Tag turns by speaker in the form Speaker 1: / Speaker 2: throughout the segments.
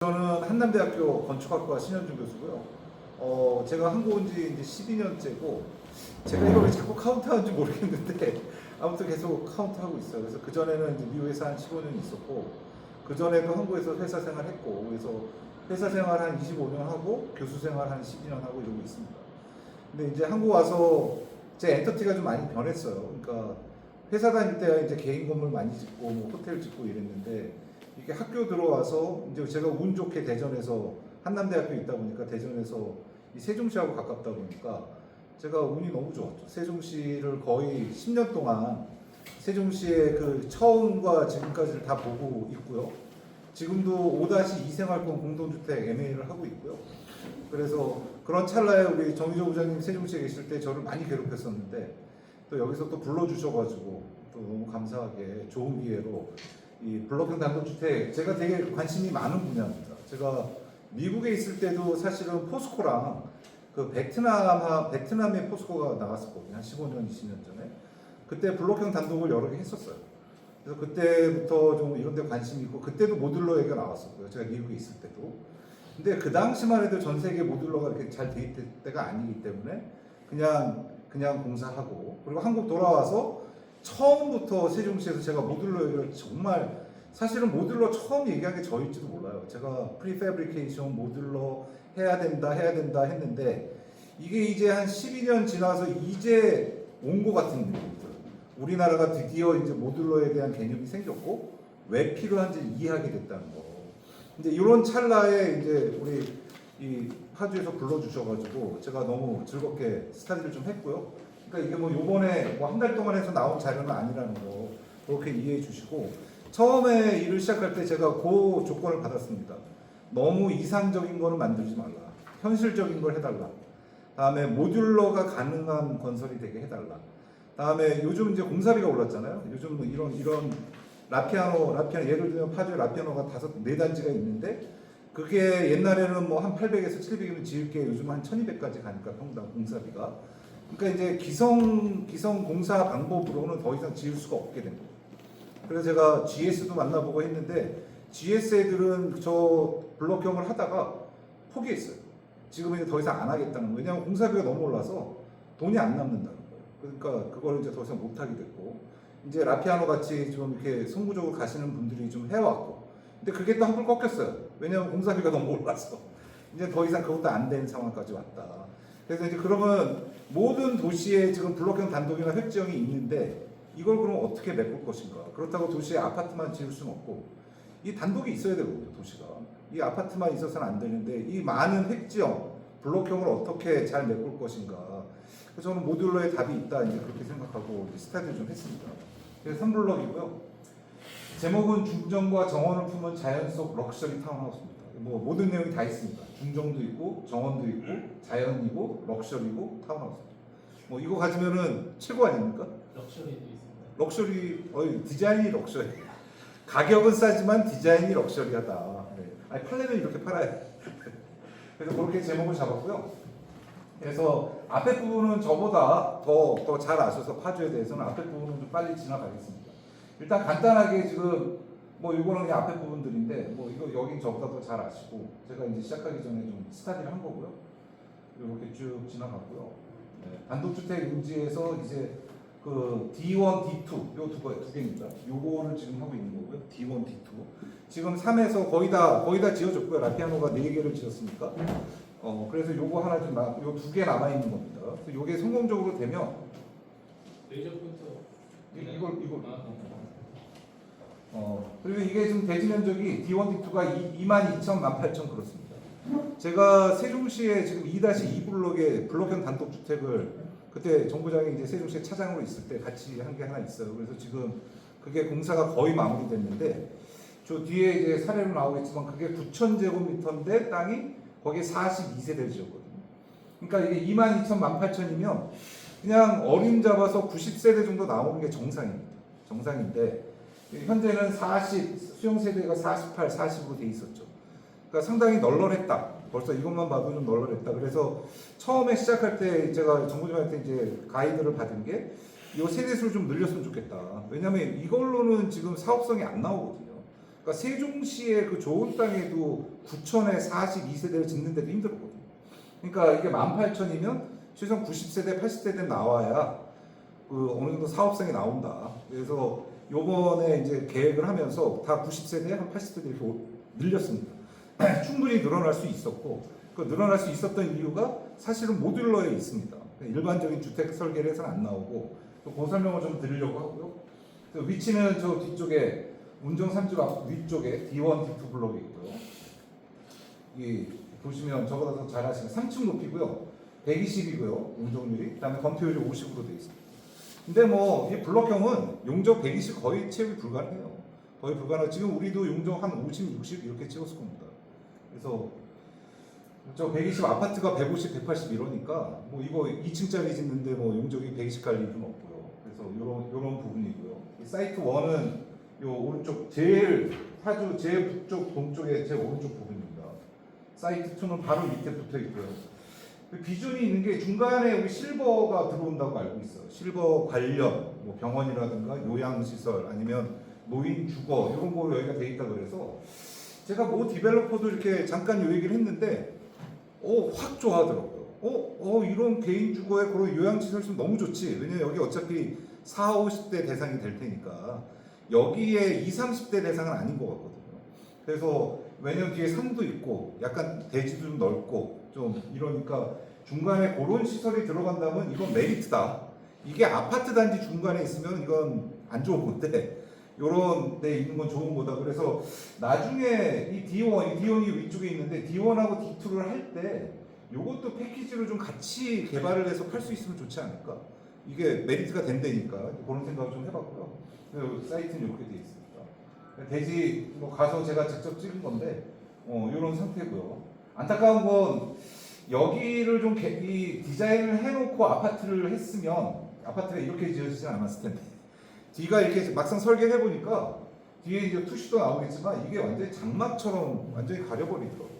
Speaker 1: 저는 한남대학교 건축학과 신현준 교수고요. 제가 한국 온 지 이제 12년째고, 제가 이걸 왜 자꾸 카운트하는지 모르겠는데, 아무튼 계속 카운트하고 있어요. 그래서 그전에는 이제 미국에서 한 15년 있었고, 그전에도 한국에서 회사 생활 했고, 그래서 회사 생활 한 25년 하고, 교수 생활 한 12년 하고 이러고 있습니다. 근데 이제 한국 와서 제 엔터티가 좀 많이 변했어요. 그러니까 회사 다닐 때 이제 개인 건물 많이 짓고, 뭐 호텔 짓고 이랬는데, 이게 학교 들어와서 이제 제가 운 좋게 대전에서 한남대학교 있다 보니까 대전에서 이 세종시하고 가깝다 보니까 제가 운이 너무 좋았죠. 세종시를 거의 10년 동안 세종시의 그 처음과 지금까지를 다 보고 있고요. 지금도 5-2 생활권 공동주택 MA를 하고 있고요. 그래서 그런 찰나에 우리 정의조 부장님 세종시에 계실 때 저를 많이 괴롭혔었는데, 또 여기서 또 불러주셔가지고 또 너무 감사하게 좋은 기회로 이 블록형 단독주택, 제가 되게 관심이 많은 분야입니다. 제가 미국에 있을 때도 사실은 포스코랑 그 베트남의 포스코가 나왔었거든요. 한 15년, 20년 전에. 그때 블록형 단독을 여러 개 했었어요. 그래서 그때부터 좀 이런 데 관심이 있고, 그때도 모듈러 얘기가 나왔었고요. 제가 미국에 있을 때도. 근데 그 당시만 해도 전 세계 모듈러가 이렇게 잘 돼 있을 때가 아니기 때문에 그냥 공사하고, 그리고 한국 돌아와서 처음부터 세종시에서 제가 모듈러 얘기를 정말, 사실은 모듈러 처음 얘기한 게 저일지도 몰라요. 제가 프리패브리케이션 모듈러 해야 된다 했는데, 이게 이제 한 12년 지나서 이제 온 것 같은 느낌이죠. 우리나라가 드디어 이제 모듈러에 대한 개념이 생겼고 왜 필요한지 이해하게 됐다는 거. 이제 이런 찰나에 이제 우리 이 파주에서 불러주셔가지고 제가 너무 즐겁게 스타디를 좀 했고요. 그러니까 이게 뭐 요번에 뭐 한 달 동안 해서 나온 자료는 아니라는 거 그렇게 이해해 주시고, 처음에 일을 시작할 때 제가 그 조건을 받았습니다. 너무 이상적인 거는 만들지 말라. 현실적인 걸 해달라. 다음에 모듈러가 가능한 건설이 되게 해달라. 다음에 요즘 이제 공사비가 올랐잖아요. 요즘 뭐 이런 라피아노 예를 들면 파주에 라피아노가 4단지가 있는데, 그게 옛날에는 뭐 한 800에서 700이면 지을 게 요즘 한 1200까지 가니까 평당 공사비가. 그러니까 이제 기성 공사 방법으로는 더 이상 지을 수가 없게 된 거예요. 그래서 제가 GS도 만나보고 했는데, GS 애들은 저 블록형을 하다가 포기했어요. 지금은 더 이상 안 하겠다는 거예요. 왜냐하면 공사비가 너무 올라서 돈이 안 남는다는 거예요. 그러니까 그걸 이제 더 이상 못 하게 됐고, 이제 라피아노 같이 좀 이렇게 성구적으로 가시는 분들이 좀 해왔고, 근데 그게 또 한풀 꺾였어요. 왜냐하면 공사비가 너무 올라서 이제 더 이상 그것도 안 되는 상황까지 왔다. 그래서 이제 그러면 모든 도시에 지금 블록형 단독이나 획지형이 있는데, 이걸 그럼 어떻게 메꿀 것인가? 그렇다고 도시에 아파트만 지을 수는 없고, 이 단독이 있어야 되거든요, 도시가. 이 아파트만 있어서는 안 되는데, 이 많은 획지형, 블록형을 어떻게 잘 메꿀 것인가? 그래서 저는 모듈러에 답이 있다, 이제 그렇게 생각하고 스타디를 좀 했습니다. 그래서 3블럭이고요. 제목은 중정과 정원을 품은 자연 속 럭셔리 타운하우스입니다. 뭐 모든 내용이 다 있습니다. 중정도 있고, 정원도 있고, 자연이고, 럭셔리고, 타운하우스입니다. 뭐 이거 가지면은 최고 아닙니까?
Speaker 2: 럭셔리도 있습니다.
Speaker 1: 럭셔리, 디자인이 럭셔리. 가격은 싸지만 디자인이 럭셔리하다. 네. 아니, 팔려면 이렇게 팔아야 돼. 그래서 그렇게 제목을 잡았고요. 그래서 앞에 부분은 저보다 더 잘 아셔서 파주에 대해서는 앞에 부분은 좀 빨리 지나가겠습니다. 일단 간단하게 지금 뭐 이거는 그냥 앞에 부분들인데, 뭐 이거 여긴 저보다 더 잘 아시고, 제가 이제 시작하기 전에 좀 스타디를 한 거고요. 이렇게 쭉 지나갔고요. 네. 단독주택 용지에서 이제 그 D1, D2 요 두 개입니다. 요거를 지금 하고 있는 거고요. D1, D2. 지금 3에서 거의 다 지어졌고요. 라피아노가 4개를 지었으니까. 그래서 요거 하나 좀 요 2개 남아 있는 겁니다. 그래서 요게 성공적으로 되면
Speaker 2: 레이저 포인터
Speaker 1: 이걸 그리고 이게 지금 대지 면적이 D1, D2가 22,000, 18,000 그렇습니다. 제가 세종시에 지금 2-2 블록형 단독주택을 그때 정부장이 이제 세종시에 차장으로 있을 때 같이 한 게 하나 있어요. 그래서 지금 그게 공사가 거의 마무리됐는데, 저 뒤에 이제 사례로 나오겠지만 그게 9,000제곱미터인데 땅이 거기에 42세대를 지었거든요. 그러니까 이게 22,000, 18,000이면 그냥 어림 잡아서 90세대 정도 나오는 게 정상입니다. 정상인데 현재는 수용세대가 48, 40으로 돼 있었죠. 그러니까 상당히 널널했다. 벌써 이것만 봐도 좀 널널했다. 그래서 처음에 시작할 때 제가 정부님한테 이제 가이드를 받은 게, 이 세대수를 좀 늘렸으면 좋겠다. 왜냐면 이걸로는 지금 사업성이 안 나오거든요. 그러니까 세종시의 그 좋은 땅에도 9천에 42세대를 짓는데도 힘들었거든요. 그러니까 이게 18,000이면 최소한 90세대, 80세대 나와야 그 어느 정도 사업성이 나온다. 그래서 요번에 이제 계획을 하면서 다 90세대, 한 80세대 이렇게 늘렸습니다. 충분히 늘어날 수 있었고, 그 늘어날 수 있었던 이유가 사실은 모듈러에 있습니다. 일반적인 주택 설계를 해서는 안 나오고, 그 설명을 좀 드리려고 하고요. 위치는 저 뒤쪽에 운정 3집 앞 위쪽에 D1, D2 블록이 있고요. 이 보시면 저보다 더 잘 아시는 3층 높이고요. 120이고요. 용적률이. 그다음에 건폐율이 50으로 되어 있습니다. 근데 뭐 이 블록형은 용적 120 거의 채우기 불가능해요. 거의 불가능. 지금 우리도 용적 한 50, 60 이렇게 채웠을 겁니다. 그래서 저 120 아파트가 150, 180 이러니까 뭐 이거 2층짜리 짓는데 뭐 용적이 120 갈 일은 없고요. 그래서 요런 부분이고요. 사이트 1은 요 오른쪽 제일 파주 제일 북쪽 동쪽에 제 오른쪽 부분입니다. 사이트 2는 바로 밑에 붙어 있고요. 비준이 있는 게 중간에 우리 실버가 들어온다고 알고 있어요. 실버 관련 뭐 병원이라든가 요양시설 아니면 노인 주거 이런 거 여기가 돼 있다 그래서 제가 뭐 디벨로퍼도 이렇게 잠깐 요 얘기를 했는데 확 좋아하더라고요. 이런 개인 주거에 그런 요양시설 좀 너무 좋지. 왜냐면 여기 어차피 40, 50대 대상이 될 테니까 여기에 20, 30대 대상은 아닌 것 같거든요. 그래서 왜냐면 뒤에 산도 있고 약간 대지도 좀 넓고 좀 이러니까 중간에 그런 시설이 들어간다면 이건 메리트다. 이게 아파트 단지 중간에 있으면 이건 안 좋은 건데 요런 데 있는 건 좋은 거다. 그래서 나중에 이 D1이 위쪽에 있는데 D1하고 D2를 할 때 요것도 패키지로 좀 같이 개발을 해서 팔 수 있으면 좋지 않을까. 이게 메리트가 된다니까 그런 생각을 좀 해봤고요. 사이트는 이렇게 돼 있습니다. 대지 뭐 가서 제가 직접 찍은 건데 이런 상태고요. 안타까운 건 여기를 좀 이 디자인을 해놓고 아파트를 했으면 아파트가 이렇게 지어지진 않았을 텐데 뒤가 이렇게 막상 설계를 해보니까 뒤에 이제 투시도 나오겠지만 이게 완전히 장막처럼 완전히 가려버리더라고요.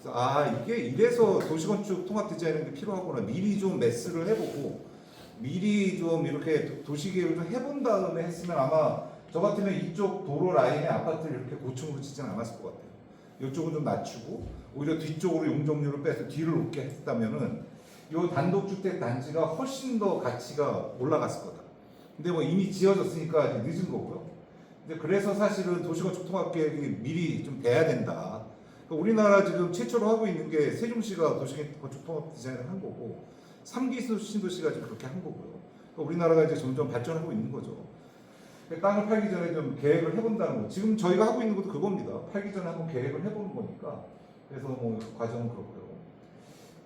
Speaker 1: 그래서 이게 이래서 도시건축 통합 디자인이 필요하구나. 미리 좀 매스를 해보고 미리 좀 이렇게 도시계획을 좀 해본 다음에 했으면 아마 저 같으면 이쪽 도로 라인에 아파트를 이렇게 고층으로 짓지는 않았을 것 같아요. 이쪽은 좀 낮추고 오히려 뒤쪽으로 용적률을 빼서 뒤를 높게 했다면은 이 단독주택 단지가 훨씬 더 가치가 올라갔을 거다. 근데 뭐 이미 지어졌으니까 늦은 거고요. 근데 그래서 사실은 도시건축 통합계획이 미리 좀 돼야 된다. 그러니까 우리나라 지금 최초로 하고 있는 게 세종시가 도시건축 통합 디자인을 한 거고 3기 신도시가 지금 그렇게 한 거고요. 그러니까 우리나라가 이제 점점 발전하고 있는 거죠. 땅을 팔기 전에 좀 계획을 해본다는 거. 지금 저희가 하고 있는 것도 그겁니다. 팔기 전에 한번 계획을 해보는 거니까. 그래서 뭐 과정은 그렇고요.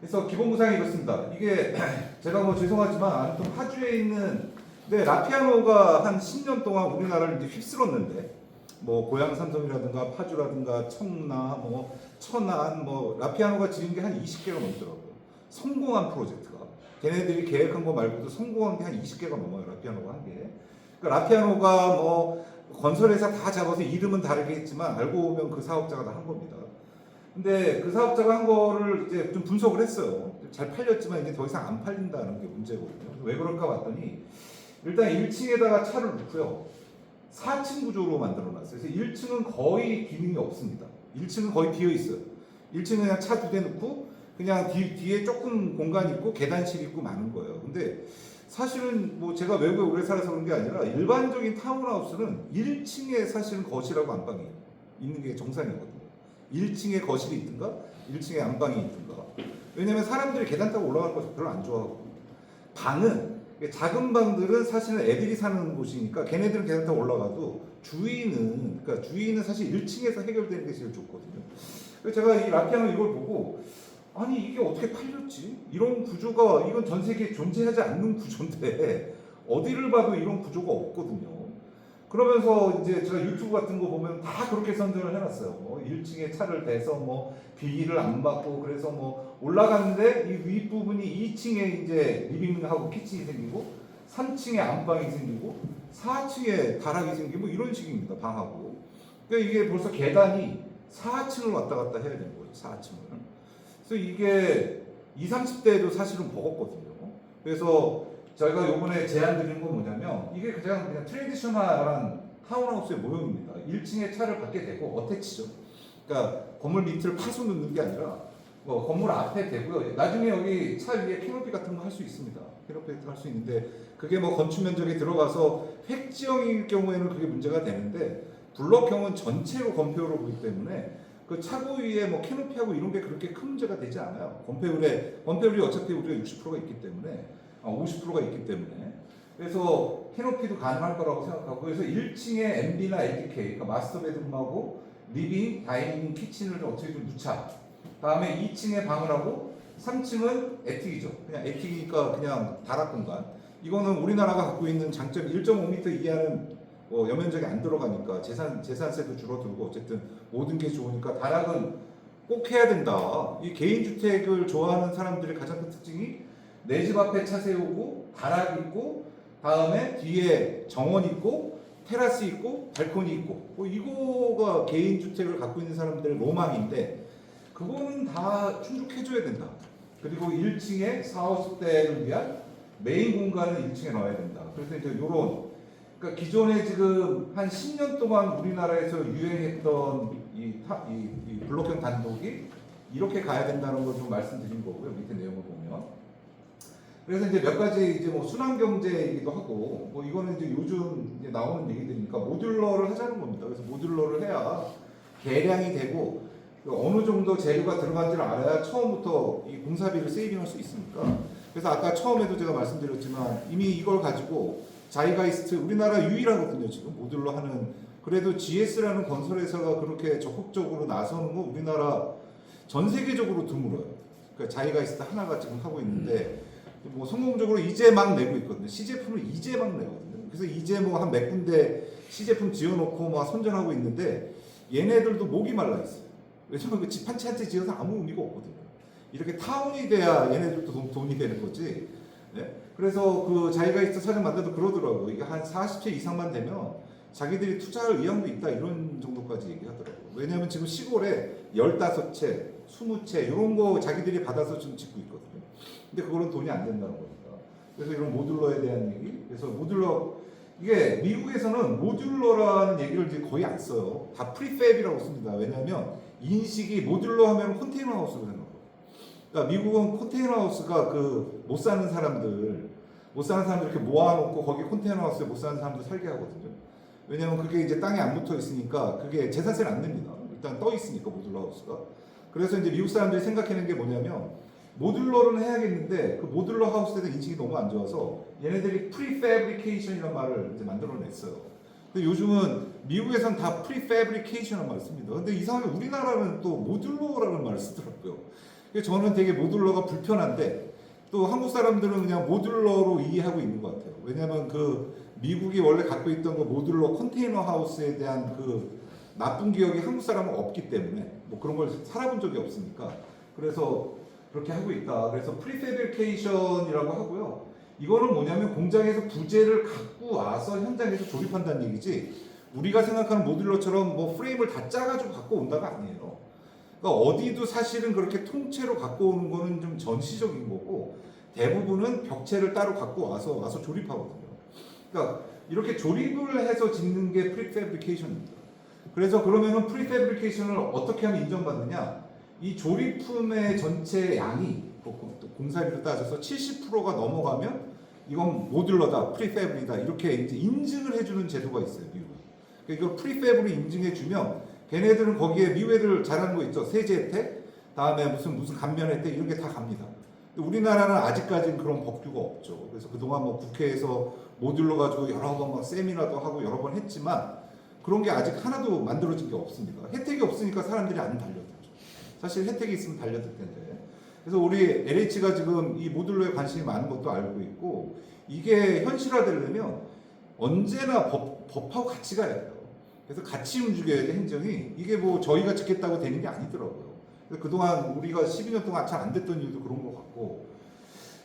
Speaker 1: 그래서 기본 구상이 이렇습니다. 이게 제가 뭐 죄송하지만 아무튼 파주에 있는 라피아노가 한 10년 동안 우리나라를 이제 휩쓸었는데 뭐 고양 삼성이라든가 파주라든가 청라 뭐 천안 뭐 라피아노가 지은 게 한 20개가 넘더라고요. 성공한 프로젝트가. 걔네들이 계획한 거 말고도 성공한 게 한 20개가 넘어요. 라피아노가 한 게. 그러니까 라피아노가 뭐 건설회사 다 잡아서 이름은 다르게 했지만 알고 보면 그 사업자가 다 한 겁니다. 근데 그 사업자가 한 거를 이제 좀 분석을 했어요. 잘 팔렸지만 이제 더 이상 안 팔린다는 게 문제거든요. 왜 그럴까 봤더니 일단 1층에다가 차를 놓고요. 4층 구조로 만들어놨어요. 그래서 1층은 거의 기능이 없습니다. 1층은 거의 비어 있어요. 1층은 그냥 차 2대 놓고 그냥 뒤에 조금 공간 있고 계단실 있고 많은 거예요. 근데 사실은 뭐 제가 외국에 오래 살아서 그런 게 아니라 일반적인 타운하우스는 1층에 사실은 거실하고 안방이 있는 게 정상이거든요. 1층에 거실이 있든가 1층에 안방이 있든가. 왜냐면 사람들이 계단 타고 올라가는 거 별로 안 좋아하고 방은 작은 방들은 사실은 애들이 사는 곳이니까 걔네들은 계단 타고 올라가도 주위는 사실 1층에서 해결되는 게 제일 좋거든요. 그래서 제가 이 라피아노 이걸 보고 아니 이게 어떻게 팔렸지? 이런 구조가 이건 전 세계에 존재하지 않는 구조인데 어디를 봐도 이런 구조가 없거든요. 그러면서 이제 제가 유튜브 같은 거 보면 다 그렇게 선전을 해놨어요. 뭐 1층에 차를 대서 뭐 비닐을 안 받고 그래서 뭐 올라갔는데 이 윗부분이 2층에 이제 리빙하고 키친이 생기고 3층에 안방이 생기고 4층에 다락이 생기고 뭐 이런 식입니다. 방하고. 그러니까 이게 벌써 계단이 4층을 왔다 갔다 해야 되는 거예요. 4층을. 그래서 이게 20, 30대에도 사실은 버겁거든요. 그래서 저희가 요번에 제안 드린 건 뭐냐면 이게 그냥 트레디셔널한 타운하우스의 모형입니다. 1층에 차를 받게 되고 어태치죠. 그러니까 건물 밑을 파서 넣는 게 아니라 뭐 건물 앞에 되고요. 나중에 여기 차 위에 캐노피 같은 거 할 수 있습니다. 캐노피 할 수 있는데 그게 뭐 건축 면적에 들어가서 획지형일 경우에는 그게 문제가 되는데 블럭형은 전체로 건폐율을 보기 때문에 그 차고 위에 뭐 캐노피하고 이런 게 그렇게 큰 문제가 되지 않아요. 건폐율이 어차피 우리가 60%가 있기 때문에 50%가 있기 때문에 그래서 캐노피도 가능할 거라고 생각하고 그래서 1층에 MB나 LDK 그러니까 마스터 베드룸하고 리빙, 다이닝, 키친을 어떻게 좀 넣자. 다음에 2층에 방을 하고 3층은 애틱이죠. 그냥 애틱이니까 그냥 다락 공간. 이거는 우리나라가 갖고 있는 장점 1.5m 이하는 연면적이 안 들어가니까 재산세도 줄어들고 어쨌든 모든 게 좋으니까 다락은 꼭 해야 된다. 이 개인주택을 좋아하는 사람들의 가장 큰 특징이 내 집 앞에 차 세우고 다락 있고 다음에 뒤에 정원 있고 테라스 있고 발코니 있고 이거가 개인주택을 갖고 있는 사람들의 로망인데 그거는 다 충족해줘야 된다. 그리고 1층에 사업대를 위한 메인 공간을 1층에 넣어야 된다. 그래서 이제 요런 그러니까 기존에 지금 한 10년 동안 우리나라에서 유행했던 이 블록형 단독이 이렇게 가야 된다는 걸 좀 말씀드린 거고요. 밑에 내용을 보면. 그래서 이제 몇 가지 이제 뭐 순환경제이기도 하고 뭐 이거는 이제 요즘 이제 나오는 얘기들이니까 모듈러를 하자는 겁니다. 그래서 모듈러를 해야 계량이 되고 어느 정도 재료가 들어간지를 알아야 처음부터 이 공사비를 세이빙할 수 있으니까. 그래서 아까 처음에도 제가 말씀드렸지만 이미 이걸 가지고 자이가이스트 우리나라 유일하거든요. 지금 모듈러 하는 그래도 GS라는 건설회사가 그렇게 적극적으로 나서는 거 우리나라 전 세계적으로 드물어요. 그러니까 자이가이스트 하나가 지금 하고 있는데 뭐 성공적으로 이제 막 내고 있거든요. 시제품을 이제 막 내거든요. 그래서 이제 뭐 한 몇 군데 시제품 지어놓고 막 선전하고 있는데 얘네들도 목이 말라 있어요. 왜냐면 그 집 한 채 한 채 지어서 아무 의미가 없거든요. 이렇게 타운이 돼야 얘네들도 돈이 되는 거지. 네? 그래서 그 자이가이스트 사장 만나도 그러더라고요. 이게 한 40채 이상만 되면 자기들이 투자할 의향도 있다 이런 정도까지 얘기하더라고요. 왜냐하면 지금 시골에 15채, 20채 이런 거 자기들이 받아서 좀 짓고 있거든요. 근데 그거는 돈이 안 된다는 거니까. 그래서 이런 모듈러에 대한 얘기. 그래서 모듈러 이게 미국에서는 모듈러라는 얘기를 이제 거의 안 써요. 다 프리팹이라고 씁니다. 왜냐하면 인식이 모듈러 하면 컨테이너 하우스로 되는 거예요. 그러니까 미국은 컨테이너 하우스가 그 못 사는 사람들 이렇게 모아놓고 거기 컨테이너 하우스에 못 사는 사람들 살게 하거든요. 왜냐하면 그게 이제 땅에 안 붙어 있으니까 그게 재산세를 안 냅니다. 일단 떠 있으니까 모듈러 하우스가. 그래서 이제 미국 사람들이 생각하는 게 뭐냐면 모듈러는 해야겠는데 그 모듈러 하우스에 대한 인식이 너무 안 좋아서 얘네들이 프리패브리케이션이라는 말을 이제 만들어냈어요. 근데 요즘은 미국에선 다 프리패브리케이션이라는 말을 씁니다. 근데 이상하게 우리나라는 또 모듈러라는 말을 쓰더라고요. 그래서 저는 되게 모듈러가 불편한데 또 한국 사람들은 그냥 모듈러로 이해하고 있는 것 같아요. 왜냐하면 그 미국이 원래 갖고 있던 그 모듈러 컨테이너 하우스에 대한 그 나쁜 기억이 한국 사람은 없기 때문에 뭐 그런 걸 살아본 적이 없으니까 그래서 그렇게 하고 있다. 그래서 프리패브리케이션이라고 하고요. 이거는 뭐냐면 공장에서 부재를 갖고 와서 현장에서 조립한다는 얘기지 우리가 생각하는 모듈러처럼 뭐 프레임을 다 짜가지고 갖고 온다가 아니에요. 그러니까 어디도 사실은 그렇게 통째로 갖고 오는 거는 좀 전시적인 거고 대부분은 벽체를 따로 갖고 와서 조립하거든요. 그러니까 이렇게 조립을 해서 짓는 게 프리패브리케이션입니다. 그래서 그러면은 프리패브리케이션을 어떻게 하면 인정받느냐? 이 조립품의 전체 양이 공사비로 따져서 70%가 넘어가면 이건 모듈러다, 프리패브이다 이렇게 이제 인증을 해주는 제도가 있어요, 미국은. 그러니까 이걸 프리패브로 인증해주면 걔네들은 거기에 미국 애들 잘하는 거 있죠, 세제 혜택, 다음에 무슨 감면 혜택 이런 게 다 갑니다. 근데 우리나라는 아직까지는 그런 법규가 없죠. 그래서 그동안 뭐 국회에서 모듈러 가지고 여러 번 막 세미나도 하고 여러 번 했지만 그런 게 아직 하나도 만들어진 게 없습니다. 혜택이 없으니까 사람들이 안 달려들죠. 사실 혜택이 있으면 달려들 텐데. 그래서 우리 LH가 지금 이 모듈러에 관심이 많은 것도 알고 있고 이게 현실화되려면 언제나 법하고 같이 가야 돼요. 그래서 같이 움직여야지 행정이 이게 뭐 저희가 짓겠다고 되는 게 아니더라고요. 그래서 그동안 우리가 12년 동안 잘 안 됐던 이유도 그런 것 같고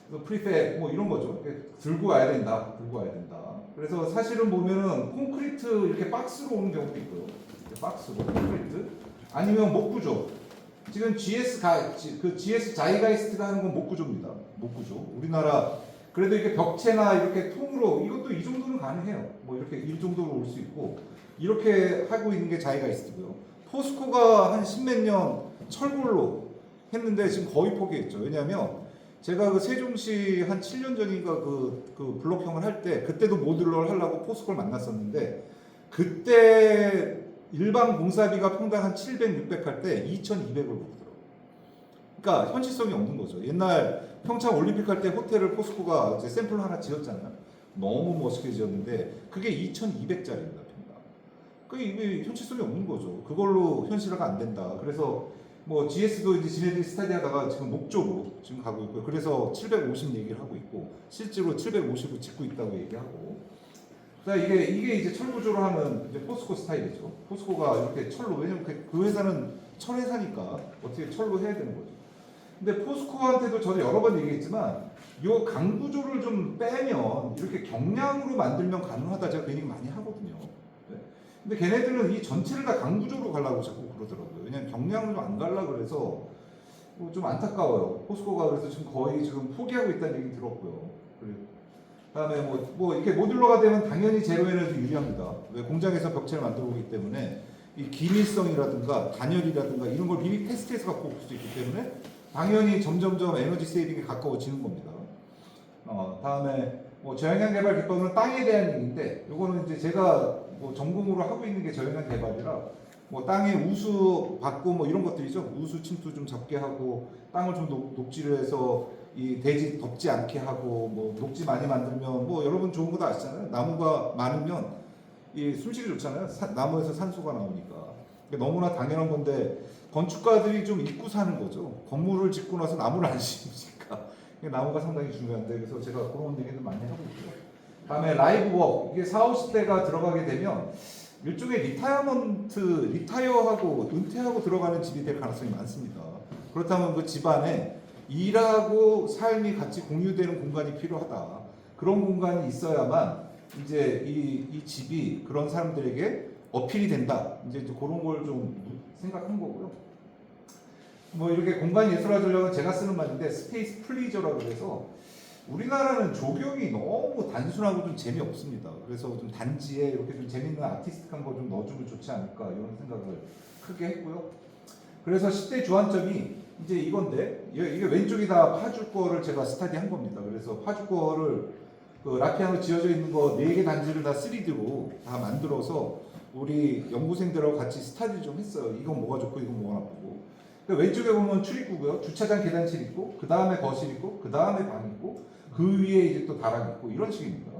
Speaker 1: 그래서 프리팹 뭐 이런 거죠. 들고 와야 된다. 그래서 사실은 보면은 콘크리트 이렇게 박스로 오는 경우도 있고요. 이렇게 박스로 콘크리트 아니면 목구조. 지금 GS 자이가이스트가 하는 건 목구조입니다. 목구조. 우리나라 그래도 이렇게 벽체나 이렇게 통으로 이것도 이 정도는 가능해요. 뭐 이렇게 이 정도로 올 수 있고 이렇게 하고 있는 게 자기가 있고요. 포스코가 한 십몇 년 철골로 했는데 지금 거의 포기했죠. 왜냐하면 제가 그 세종시 한 7년 전인가 그 블록형을 할 때 그때도 모듈러를 하려고 포스코를 만났었는데 그때 일반 공사비가 평당 한 700, 600 할 때 2,200을 보더라고요. 그러니까 현실성이 없는 거죠. 옛날 평창 올림픽 할 때 호텔을 포스코가 이제 샘플 하나 지었잖아요. 너무 멋있게 지었는데 그게 2,200짜리입니다. 평당. 이게 현실성이 없는 거죠. 그걸로 현실화가 안 된다. 그래서 뭐 GS도 이제 지네들이 스타디하다가 지금 목적으로 지금 가고 있고요. 그래서 750 얘기를 하고 있고 실제로 750을 짓고 있다고 얘기하고. 그러니까 이게 이제 철 구조로 하는 이제 포스코 스타일이죠. 포스코가 이렇게 철로 왜냐면 그 회사는 철 회사니까 어떻게 철로 해야 되는 거죠. 근데 포스코한테도 저도 여러 번 얘기했지만 이 강 구조를 좀 빼면 이렇게 경량으로 만들면 가능하다 제가 그 얘기 많이 하거든요. 네. 근데 걔네들은 이 전체를 다 강 구조로 가려고 자꾸 그러더라고요. 왜냐면 경량으로 안 가려고 그래서 좀 안타까워요. 포스코가 그래서 지금 거의 지금 포기하고 있다는 얘기 들었고요. 그다음에 뭐 이렇게 모듈러가 되면 당연히 제로 에너지 유리합니다. 왜 공장에서 벽체를 만들어 오기 때문에 이 기밀성이라든가 단열이라든가 이런 걸 미리 테스트해서 갖고 올 수 있기 때문에 당연히 점점점 에너지 세이빙에 가까워지는 겁니다. 다음에 뭐 저영향 개발 기법은 땅에 대한 얘기인데 요거는 이제 제가 뭐 전공으로 하고 있는 게 저영향 개발이라 뭐 땅에 우수 받고 뭐 이런 것들이죠. 우수 침투 좀 적게 하고 땅을 좀 녹지를 해서 이 대지 덮지 않게 하고 뭐 녹지 많이 만들면 뭐 여러분 좋은 거 다 아시잖아요. 나무가 많으면 이 숨쉬기 좋잖아요. 나무에서 산소가 나오니까. 너무나 당연한 건데 건축가들이 좀 잊고 사는 거죠. 건물을 짓고 나서 나무를 안 심으니까 나무가 상당히 중요한데 그래서 제가 그런 얘기를 많이 하고 있고요. 다음에 라이브 워크 이게 40, 50대가 들어가게 되면 일종의 리타이어하고 은퇴하고 들어가는 집이 될 가능성이 많습니다. 그렇다면 그 집안에 일하고 삶이 같이 공유되는 공간이 필요하다. 그런 공간이 있어야만 이제 이 집이 그런 사람들에게 어필이 된다. 이제 그런 걸 좀 생각한 거고요. 뭐 이렇게 공간 예술화 전략은 제가 쓰는 말인데 스페이스 플리저라고 해서 우리나라는 조경이 너무 단순하고 좀 재미없습니다. 그래서 좀 단지에 이렇게 좀 재밌는 아티스틱한 거 좀 넣어주면 좋지 않을까 이런 생각을 크게 했고요. 그래서 10대 주안점이 이제 이건데 이게 왼쪽이 다 파주 거를 제가 스타디한 겁니다. 그래서 파주 거를 그 라피아노 지어져 있는 거 4개 단지를 다 3D로 다 만들어서 우리 연구생들하고 같이 스타디를 좀 했어요. 이건 뭐가 좋고 이건 뭐가 나쁘고. 왼쪽에 보면 출입구고요. 주차장 계단실 있고 그 다음에 거실 있고 그 다음에 방 있고 그 위에 이제 또 다락 있고 이런 식입니다.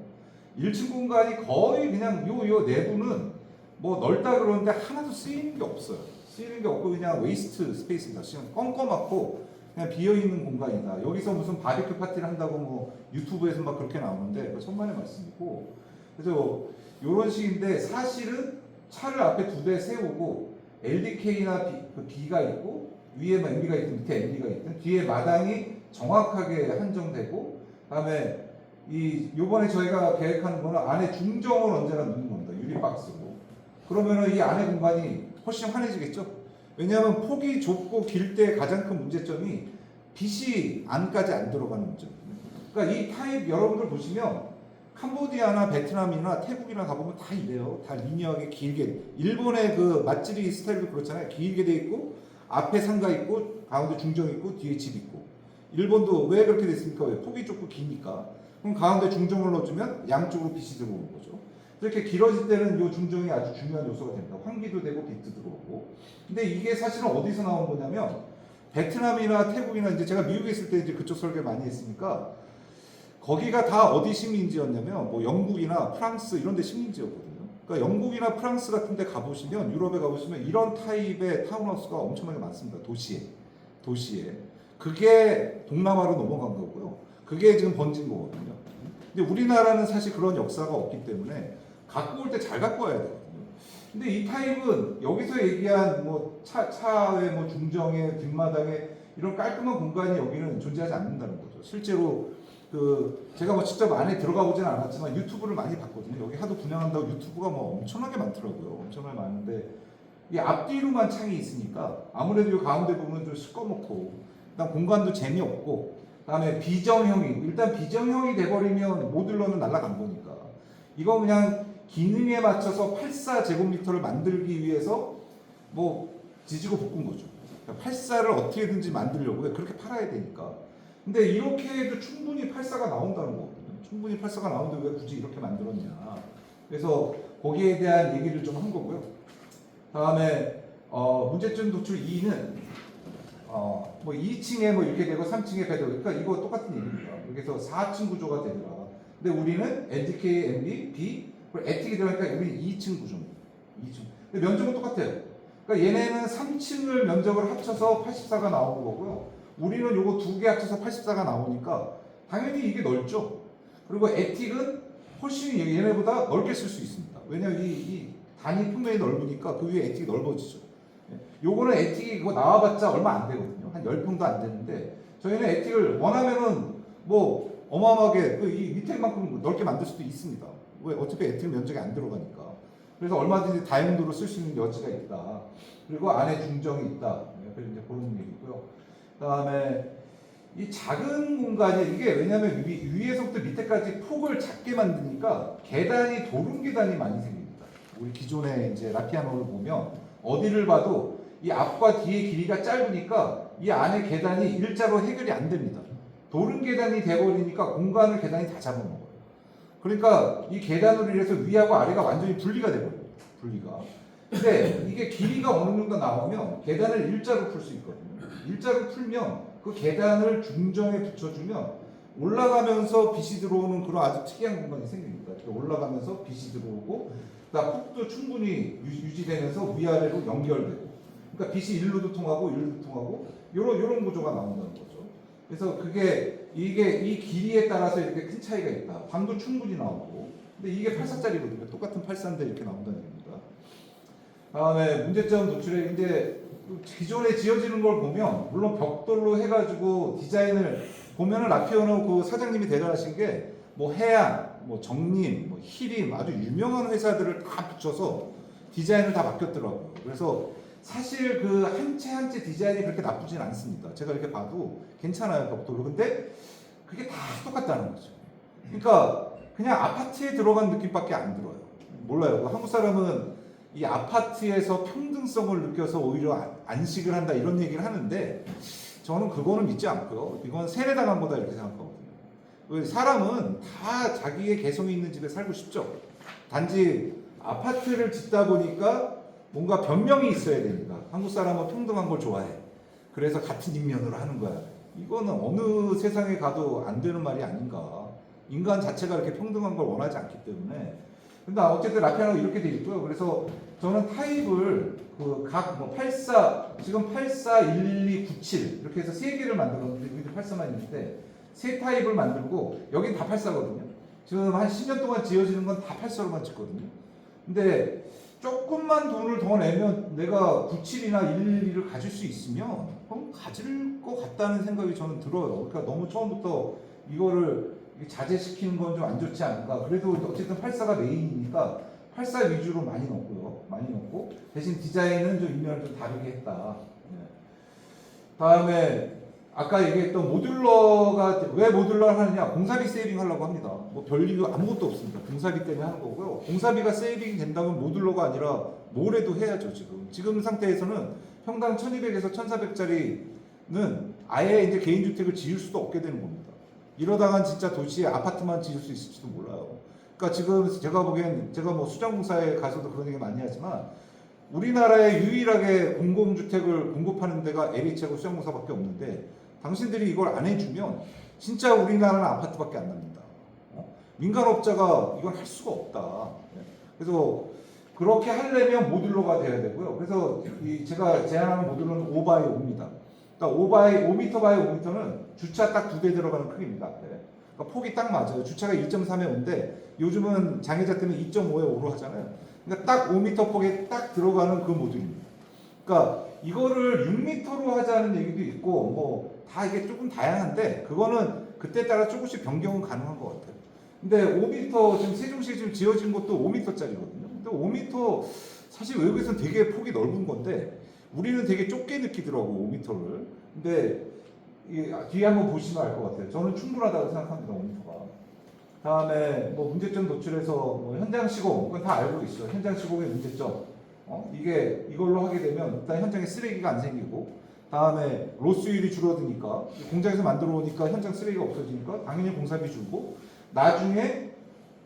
Speaker 1: 1층 공간이 거의 그냥 요 내부는 뭐 넓다 그러는데 하나도 쓰이는 게 없어요. 쓰이는 게 없고 그냥 웨이스트 스페이스입니다. 그냥 껌껌하고 그냥 비어있는 공간이다. 여기서 무슨 바비큐 파티를 한다고 뭐 유튜브에서 막 그렇게 나오는데 천만의 말씀이고 그래서 이런 식인데 사실은 차를 앞에 2대 세우고 LDK나 B가 있고 위에 MB가 있든 밑에 MB가 있든 뒤에 마당이 정확하게 한정되고 그다음에 요번에 저희가 계획하는 거는 안에 중정을 언제나 넣는 겁니다. 유리박스로. 그러면은 이 안에 공간이 훨씬 환해지겠죠. 왜냐하면 폭이 좁고 길 때 가장 큰 문제점이 빛이 안까지 안 들어가는 문제거든요. 그러니까 이 타입 여러분들 보시면 캄보디아나 베트남이나 태국이나 가보면 다 이래요. 다 리니어하게 길게. 일본의 그 맛집이 스타일도 그렇잖아요. 길게 돼 있고 앞에 상가 있고 가운데 중정 있고 뒤에 집 있고. 일본도 왜 그렇게 됐습니까? 왜? 폭이 좁고 기니까. 그럼 가운데 중정을 넣어주면 양쪽으로 빛이 들어오는 거죠. 이렇게 길어질 때는 이 중정이 아주 중요한 요소가 됩니다. 환기도 되고 빛도 들어오고. 근데 이게 사실은 어디서 나온 거냐면 베트남이나 태국이나 이제 제가 미국에 있을 때 이제 그쪽 설계 많이 했으니까 거기가 다 어디 식민지였냐면 뭐 영국이나 프랑스 이런 데 식민지였거든요. 그러니까 영국이나 프랑스 같은 데 가보시면 유럽에 가보시면 이런 타입의 타운하우스가 엄청나게 많습니다. 도시에. 그게 동남아로 넘어간 거고요. 그게 지금 번진 거거든요. 근데 우리나라는 사실 그런 역사가 없기 때문에 갖고 올 때 잘 갖고 와야 되거든요. 근데 이 타입은 여기서 얘기한 뭐 차의 뭐 중정에 뒷마당에 이런 깔끔한 공간이 여기는 존재하지 않는다는 거죠. 실제로 제가 뭐 직접 안에 들어가 보지는 않았지만 유튜브를 많이 봤거든요. 여기 하도 분양한다고 유튜브가 뭐 엄청나게 많더라고요. 엄청나게 많은데 이 앞뒤로만 창이 있으니까 아무래도 이 가운데 부분은 좀 시꺼멓고 그다음 공간도 재미없고 그다음에 비정형이 일단 비정형이 돼버리면 모듈러는 날아간 거니까 이거 그냥 기능에 맞춰서 84제곱미터를 만들기 위해서 뭐 지지고 볶은 거죠. 84를 어떻게든지 만들려고 그렇게 팔아야 되니까. 근데 이렇게 해도 충분히 84가 나온다는 거거든요. 충분히 84가 나오는데 왜 굳이 이렇게 만들었냐. 그래서 거기에 대한 얘기를 좀 한 거고요. 다음에 문제점 도출 2는 뭐 2층에 뭐 이렇게 되고 3층에 배도 그러니까 이거 똑같은 얘기입니다. 여기서 4층 구조가 되더라. 근데 우리는 NDK, MB, B 그리고 에틱이 들어가니까 우리는 2층 구조입니다. 2층. 근데 면적은 똑같아요. 그러니까 얘네는 3층을 면적을 합쳐서 84가 나오는 거고요. 우리는 요거 두 개 합쳐서 84가 나오니까 당연히 이게 넓죠. 그리고 에틱은 훨씬 얘네보다 넓게 쓸 수 있습니다. 왜냐면 이 단위 평면이 넓으니까 그 위에 에틱이 넓어지죠. 요거는 에틱이 그거 나와봤자 얼마 안 되거든요. 한 10평도 안 되는데 저희는 에틱을 원하면은 뭐 어마어마하게 이 밑에만큼 넓게 만들 수도 있습니다. 왜 어차피 에틱 면적이 안 들어가니까. 그래서 얼마든지 다용도로 쓸 수 있는 여지가 있다. 그리고 안에 중정이 있다. 그래서 이제 그런 얘기고요. 그다음에 이 작은 공간이 이게 왜냐하면 위에서부터 밑에까지 폭을 작게 만드니까 계단이 도름 계단이 많이 생깁니다. 우리 기존에 이제 라피아노를 보면 어디를 봐도 이 앞과 뒤의 길이가 짧으니까 이 안에 계단이 일자로 해결이 안 됩니다. 도름 계단이 돼버리니까 공간을 계단이 다 잡아먹어요. 그러니까 이 계단으로 인해서 위하고 아래가 완전히 분리가 돼버려요. 분리가. 근데 이게 길이가 어느 정도 나오면 계단을 일자로 풀 수 있거든요. 일자로 풀면 그 계단을 중정에 붙여주면 올라가면서 빛이 들어오는 그런 아주 특이한 공간이 생깁니다. 이렇게 올라가면서 빛이 들어오고 폭도 충분히 유지되면서 위아래로 연결되고 그러니까 빛이 일로도 통하고 일로도 통하고 요런 구조가 나온다는 거죠. 그래서 그게 이게 이 길이에 따라서 이렇게 큰 차이가 있다. 방도 충분히 나오고 근데 이게 84짜리거든요. 똑같은 84인데 이렇게 나온다는 얘기입니다. 다음에 문제점 도출에 이제 기존에 지어지는 걸 보면 물론 벽돌로 해가지고 디자인을 보면은 라피아노 그 사장님이 대단하신 게 뭐 해양, 뭐 정림, 뭐 히림 아주 유명한 회사들을 다 붙여서 디자인을 다 바뀌었더라고요. 그래서 사실 그 한 채 한 채 디자인이 그렇게 나쁘진 않습니다. 제가 이렇게 봐도 괜찮아요 벽돌로. 근데 그게 다 똑같다는 거죠. 그러니까 그냥 아파트에 들어간 느낌밖에 안 들어요. 몰라요. 한국 사람은 이 아파트에서 평등성을 느껴서 오히려 안식을 한다 이런 얘기를 하는데 저는 그거는 믿지 않고요. 이건 세뇌당한 거다 이렇게 생각하거든요. 사람은 다 자기의 개성이 있는 집에 살고 싶죠. 단지 아파트를 짓다 보니까 뭔가 변명이 있어야 됩니다. 한국 사람은 평등한 걸 좋아해. 그래서 같은 인면으로 하는 거야. 이거는 어느 세상에 가도 안 되는 말이 아닌가. 인간 자체가 이렇게 평등한 걸 원하지 않기 때문에. 근데 어쨌든 라피아노가 이렇게 돼 있고요. 그래서 저는 타입을 뭐 84, 지금 84, 12, 97 이렇게 해서 세 개를 만들었는데 여기도 84만 있는데 세 타입을 만들고 여긴 다 84거든요. 지금 한 10년 동안 지어지는 건 다 84로만 짓거든요. 근데 조금만 돈을 더 내면 내가 97이나 112를 가질 수 있으면 그럼 가질 것 같다는 생각이 저는 들어요. 그러니까 너무 처음부터 이거를 자제시키는 건 좀 안 좋지 않을까. 그래도 어쨌든 84가 메인이니까 84 위주로 많이 넣고요. 많이 넣고 대신 디자인은 좀 인면을 좀 다르게 했다. 다음에 아까 얘기했던 모듈러가 왜 모듈러를 하느냐? 공사비 세이빙 하려고 합니다. 뭐 별이유 아무것도 없습니다. 공사비 때문에 하는 거고요. 공사비가 세이빙이 된다면 모듈러가 아니라 뭐래도 해야죠. 지금 상태에서는 평당 1200에서 1400짜리는 아예 이제 개인주택을 지을 수도 없게 되는 겁니다. 이러다간 진짜 도시에 아파트만 지을 수 있을지도 몰라요. 그러니까 지금 제가 보기엔 제가 뭐 수장공사에 가서도 그런 얘기 많이 하지만 우리나라에 유일하게 공공주택을 공급하는 데가 LH하고 수장공사밖에 없는데 당신들이 이걸 안 해주면 진짜 우리나라는 아파트밖에 안 납니다. 민간업자가 이건 할 수가 없다. 그래서 그렇게 하려면 모듈러가 돼야 되고요. 그래서 제가 제안하는 모듈러는 5x5입니다. 그러니까 5m 바이 5m는 주차 딱 2대 들어가는 크기입니다. 그러니까 폭이 딱 맞아요. 주차가 1.3에 5인데 요즘은 장애자 때문에 2.5에 5로 하잖아요. 그러니까 딱 5m 폭에 딱 들어가는 그 모듈입니다. 그러니까 이거를 6m로 하자는 얘기도 있고 뭐 다 이게 조금 다양한데 그거는 그때 따라 조금씩 변경은 가능한 것 같아요. 근데 5m 지금 세종시에 지금 지어진 것도 5m짜리거든요. 근데 5m 사실 외국에서는 되게 폭이 넓은 건데 우리는 되게 좁게 느끼더라고 5m를. 근데 뒤에 한번 보시면 알 것 같아요. 저는 충분하다고 생각합니다. 온도가. 다음에 뭐 문제점 도출해서 뭐 현장 시공 그건 다 알고 있어. 현장 시공의 문제점. 이게 이걸로 하게 되면 일단 현장에 쓰레기가 안 생기고, 다음에 로스율이 줄어드니까 공장에서 만들어 오니까 현장 쓰레기가 없어지니까 당연히 공사비 줄고, 나중에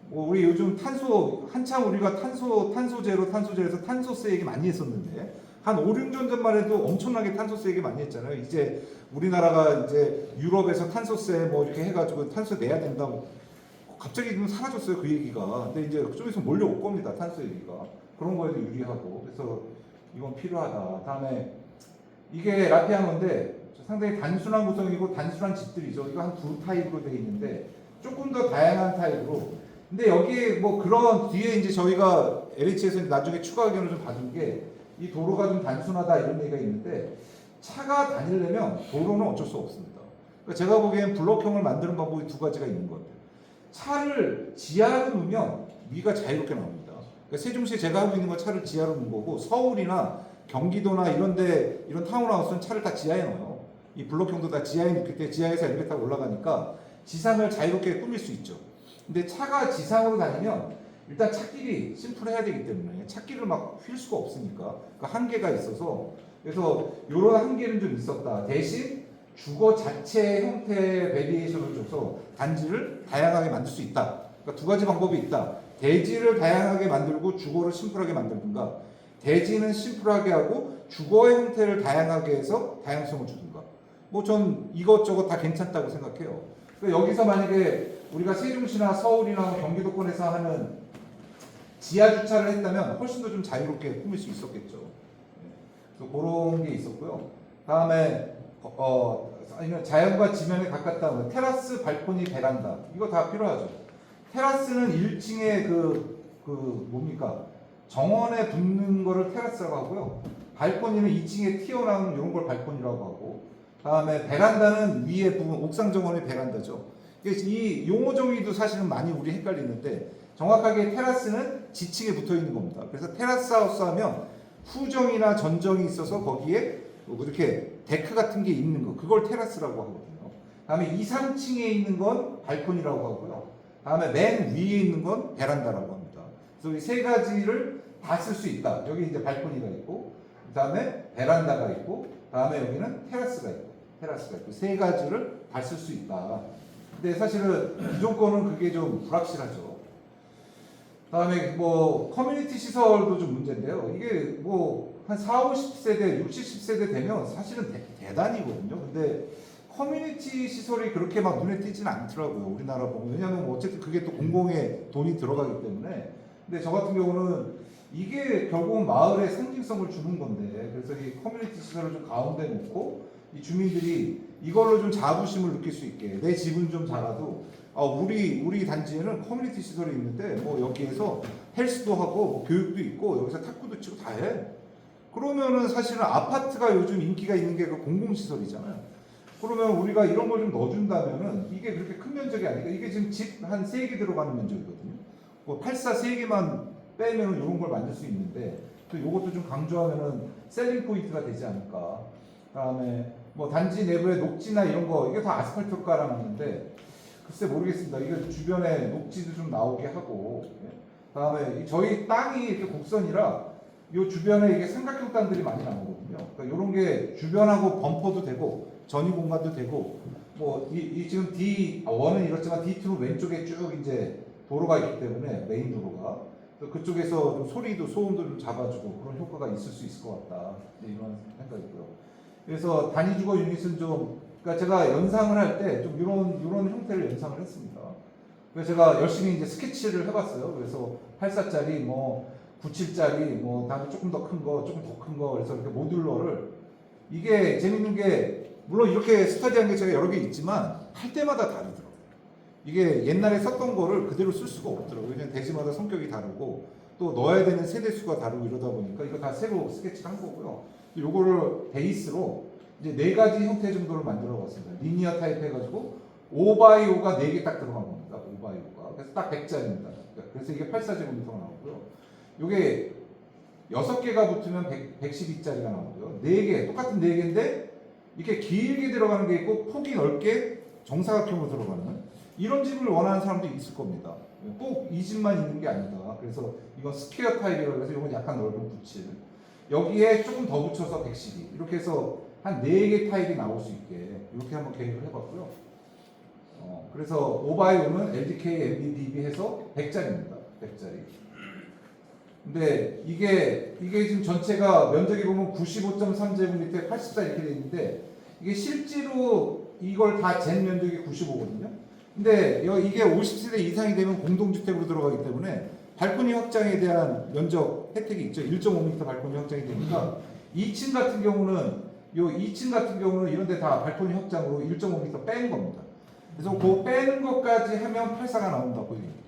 Speaker 1: 뭐 우리 요즘 탄소 한참 우리가 탄소제로에서 탄소세 얘기 많이 했었는데 한 5, 6년 전만 해도 엄청나게 탄소세 얘기 많이 했잖아요. 이제 우리나라가 이제 유럽에서 탄소세 뭐 이렇게 해가지고 탄소 내야 된다고 갑자기 좀 사라졌어요 그 얘기가. 근데 이제 그쪽에서 몰려올 겁니다 탄소 얘기가. 그런 거에도 유리하고, 그래서 이건 필요하다. 다음에 이게 라피아노인데 상당히 단순한 구성이고 단순한 집들이죠. 이거 한 두 타입으로 되어 있는데 조금 더 다양한 타입으로. 근데 여기에 뭐 그런 뒤에 이제 저희가 LH에서 나중에 추가 의견을 좀 받은 게 이 도로가 좀 단순하다 이런 얘기가 있는데, 차가 다니려면 도로는 어쩔 수 없습니다. 그러니까 제가 보기엔 블록형을 만드는 방법이 두 가지가 있는 것 같아요. 차를 지하로 놓으면 위가 자유롭게 나옵니다. 그러니까 세종시에 제가 하고 있는 건 차를 지하로 놓은 거고, 서울이나 경기도나 이런데 이런 타운하우스는 차를 다 지하에 넣어요. 이 블록형도 다 지하에 놓기 때문에 지하에서 엘리베이터 타고 올라가니까 지상을 자유롭게 꾸밀 수 있죠. 근데 차가 지상으로 다니면 일단 찾길이 심플해야 되기 때문에 찾길을 막 휠 수가 없으니까 그 한계가 있어서, 그래서 이런 한계는 좀 있었다. 대신 주거 자체 형태 베리에이션을 줘서 단지를 다양하게 만들 수 있다. 그러니까 두 가지 방법이 있다. 대지를 다양하게 만들고 주거를 심플하게 만들든가, 대지는 심플하게 하고 주거의 형태를 다양하게 해서 다양성을 주든가. 뭐 전 이것저것 다 괜찮다고 생각해요. 그러니까 여기서 만약에 우리가 세종시나 서울이나 경기도권에서 하는 지하 주차를 했다면 훨씬 더 좀 자유롭게 꾸밀 수 있었겠죠. 그래서 그런 게 있었고요. 다음에 아니면 자연과 지면에 가깝다. 테라스, 발코니, 베란다 이거 다 필요하죠. 테라스는 1층에 뭡니까? 정원에 붙는 거를 테라스라고 하고요. 발코니는 2층에 튀어나오는 이런 걸 발코니라고 하고, 다음에 베란다는 위에 부분 옥상 정원의 베란다죠. 이 용어 정의도 사실은 많이 우리 헷갈리는데, 정확하게 테라스는 지층에 붙어 있는 겁니다. 그래서 테라스 하우스 하면 후정이나 전정이 있어서 거기에 이렇게 데크 같은 게 있는 거, 그걸 테라스라고 하거든요. 다음에 2, 3층에 있는 건 발코니라고 하고요. 다음에 맨 위에 있는 건 베란다라고 합니다. 그래서 이 세 가지를 다 쓸 수 있다. 여기 이제 발코니가 있고, 그 다음에 베란다가 있고, 다음에 여기는 테라스가 있고, 세 가지를 다 쓸 수 있다. 근데 사실은 기존 거는 그게 좀 불확실하죠. 다음에 뭐 커뮤니티 시설도 좀 문제인데요. 이게 뭐 한 4, 50세대, 60, 70세대 되면 사실은 대단이거든요. 근데 커뮤니티 시설이 그렇게 막 눈에 띄지는 않더라고요. 우리나라 보면. 왜냐하면 뭐 어쨌든 그게 또 공공의 돈이 들어가기 때문에. 근데 저 같은 경우는 이게 결국은 마을의 상징성을 주는 건데, 그래서 이 커뮤니티 시설을 좀 가운데 놓고 이 주민들이 이걸로 좀 자부심을 느낄 수 있게, 내 집은 좀 작아도 우리 단지에는 커뮤니티 시설이 있는데 뭐 여기에서 헬스도 하고 뭐 교육도 있고 여기서 탁구도 치고 다 해. 그러면은 사실은 아파트가 요즘 인기가 있는 게 그 공공시설이잖아요. 그러면 우리가 이런 걸 좀 넣어준다면은 이게 그렇게 큰 면적이 아니니까, 이게 지금 집 한 3개 들어가는 면적이거든요. 뭐 84 3개만 빼면은 이런 걸 만들 수 있는데, 또 이것도 좀 강조하면은 셀링 포인트가 되지 않을까. 다음에 뭐 단지 내부에 녹지나 이런 거 이게 다 아스팔트로 깔아놨는데 글쎄 모르겠습니다. 이거 주변에 녹지도 좀 나오게 하고, 다음에 저희 땅이 이렇게 곡선이라 이 주변에 이게 삼각형 땅들이 많이 나오거든요. 그러니까 이런 게 주변하고 범퍼도 되고 전유 공간도 되고, 뭐 이 지금 D1은 이렇지만 D2는 왼쪽에 쭉 이제 도로가 있기 때문에 메인 도로가, 그쪽에서 좀 소음도 좀 잡아주고 그런 효과가 있을 수 있을 것 같다. 이런 생각이고요. 그래서 단위 주거 유닛은 좀, 그러니까 제가 연상을 할 때 좀 이런 형태를 연상을 했습니다. 그래서 제가 열심히 이제 스케치를 해봤어요. 그래서 84짜리, 뭐 97짜리, 뭐 다음에 조금 더 큰 거, 조금 더 큰 거, 그래서 이렇게 모듈러를, 이게 재밌는 게 물론 이렇게 스터디한 게 제가 여러 개 있지만 할 때마다 다르더라고요. 이게 옛날에 썼던 거를 그대로 쓸 수가 없더라고요. 왜냐면 대지마다 성격이 다르고 또 넣어야 되는 세대 수가 다르고 이러다 보니까 이거 다 새로 스케치를 한 거고요. 요거를 베이스로 이제 4가지 형태 정도를 만들어 봤습니다. 리니어 타입 해가지고 5x5가 4개 딱 들어간 겁니다. 5x5가. 그래서 딱 100짜리입니다. 그래서 이게 84제곱미터가 나오고요. 요게 6개가 붙으면 112짜리가 나오고요. 4개, 똑같은 4개인데 이렇게 길게 들어가는 게 있고 폭이 넓게 정사각형으로 들어가는 이런 집을 원하는 사람도 있을 겁니다. 꼭 이 집만 있는 게 아니다. 그래서 이건 스퀘어 타입이라고 해서 이건 약간 넓은 붙일. 여기에 조금 더 붙여서 112. 이렇게 해서 한 4개 타입이 나올 수 있게 이렇게 한번 계획을 해봤고요. 그래서 5x5는 LDK, MBDB 해서 100짜리입니다. 100짜리. 근데 이게 지금 전체가 면적이 보면 95.3제곱미터에 84 이렇게 돼 있는데 이게 실제로 이걸 다 잰 면적이 95거든요. 근데 이게 50세대 이상이 되면 공동주택으로 들어가기 때문에 발코니 확장에 대한 면적 혜택이 있죠. 1.5m 발코니 확장이 되니까 2층 같은 경우는 2층 같은 경우는 이런 데 다 발코니 확장으로 1.5m 빼는 겁니다. 그래서 그 빼는 것까지 하면 84가 나온다고 얘기합니다.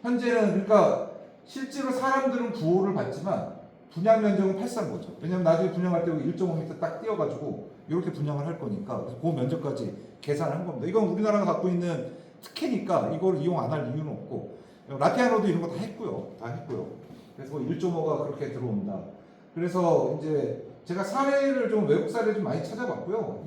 Speaker 1: 현재는 그러니까 실제로 사람들은 9호를 받지만 분양 면적은 84인 거죠. 왜냐면 나중에 분양할 때 1.5m 딱 띄어가지고 이렇게 분양을 할 거니까 그래서 그 면적까지 계산을 한 겁니다. 이건 우리나라가 갖고 있는 특혜니까 이걸 이용 안 할 이유는 없고 라티아노도 이런 거 다 했고요. 그래서 1.5가 그렇게 들어온다. 그래서 이제 제가 사례를 좀 외국 사례를 좀 많이 찾아봤고요.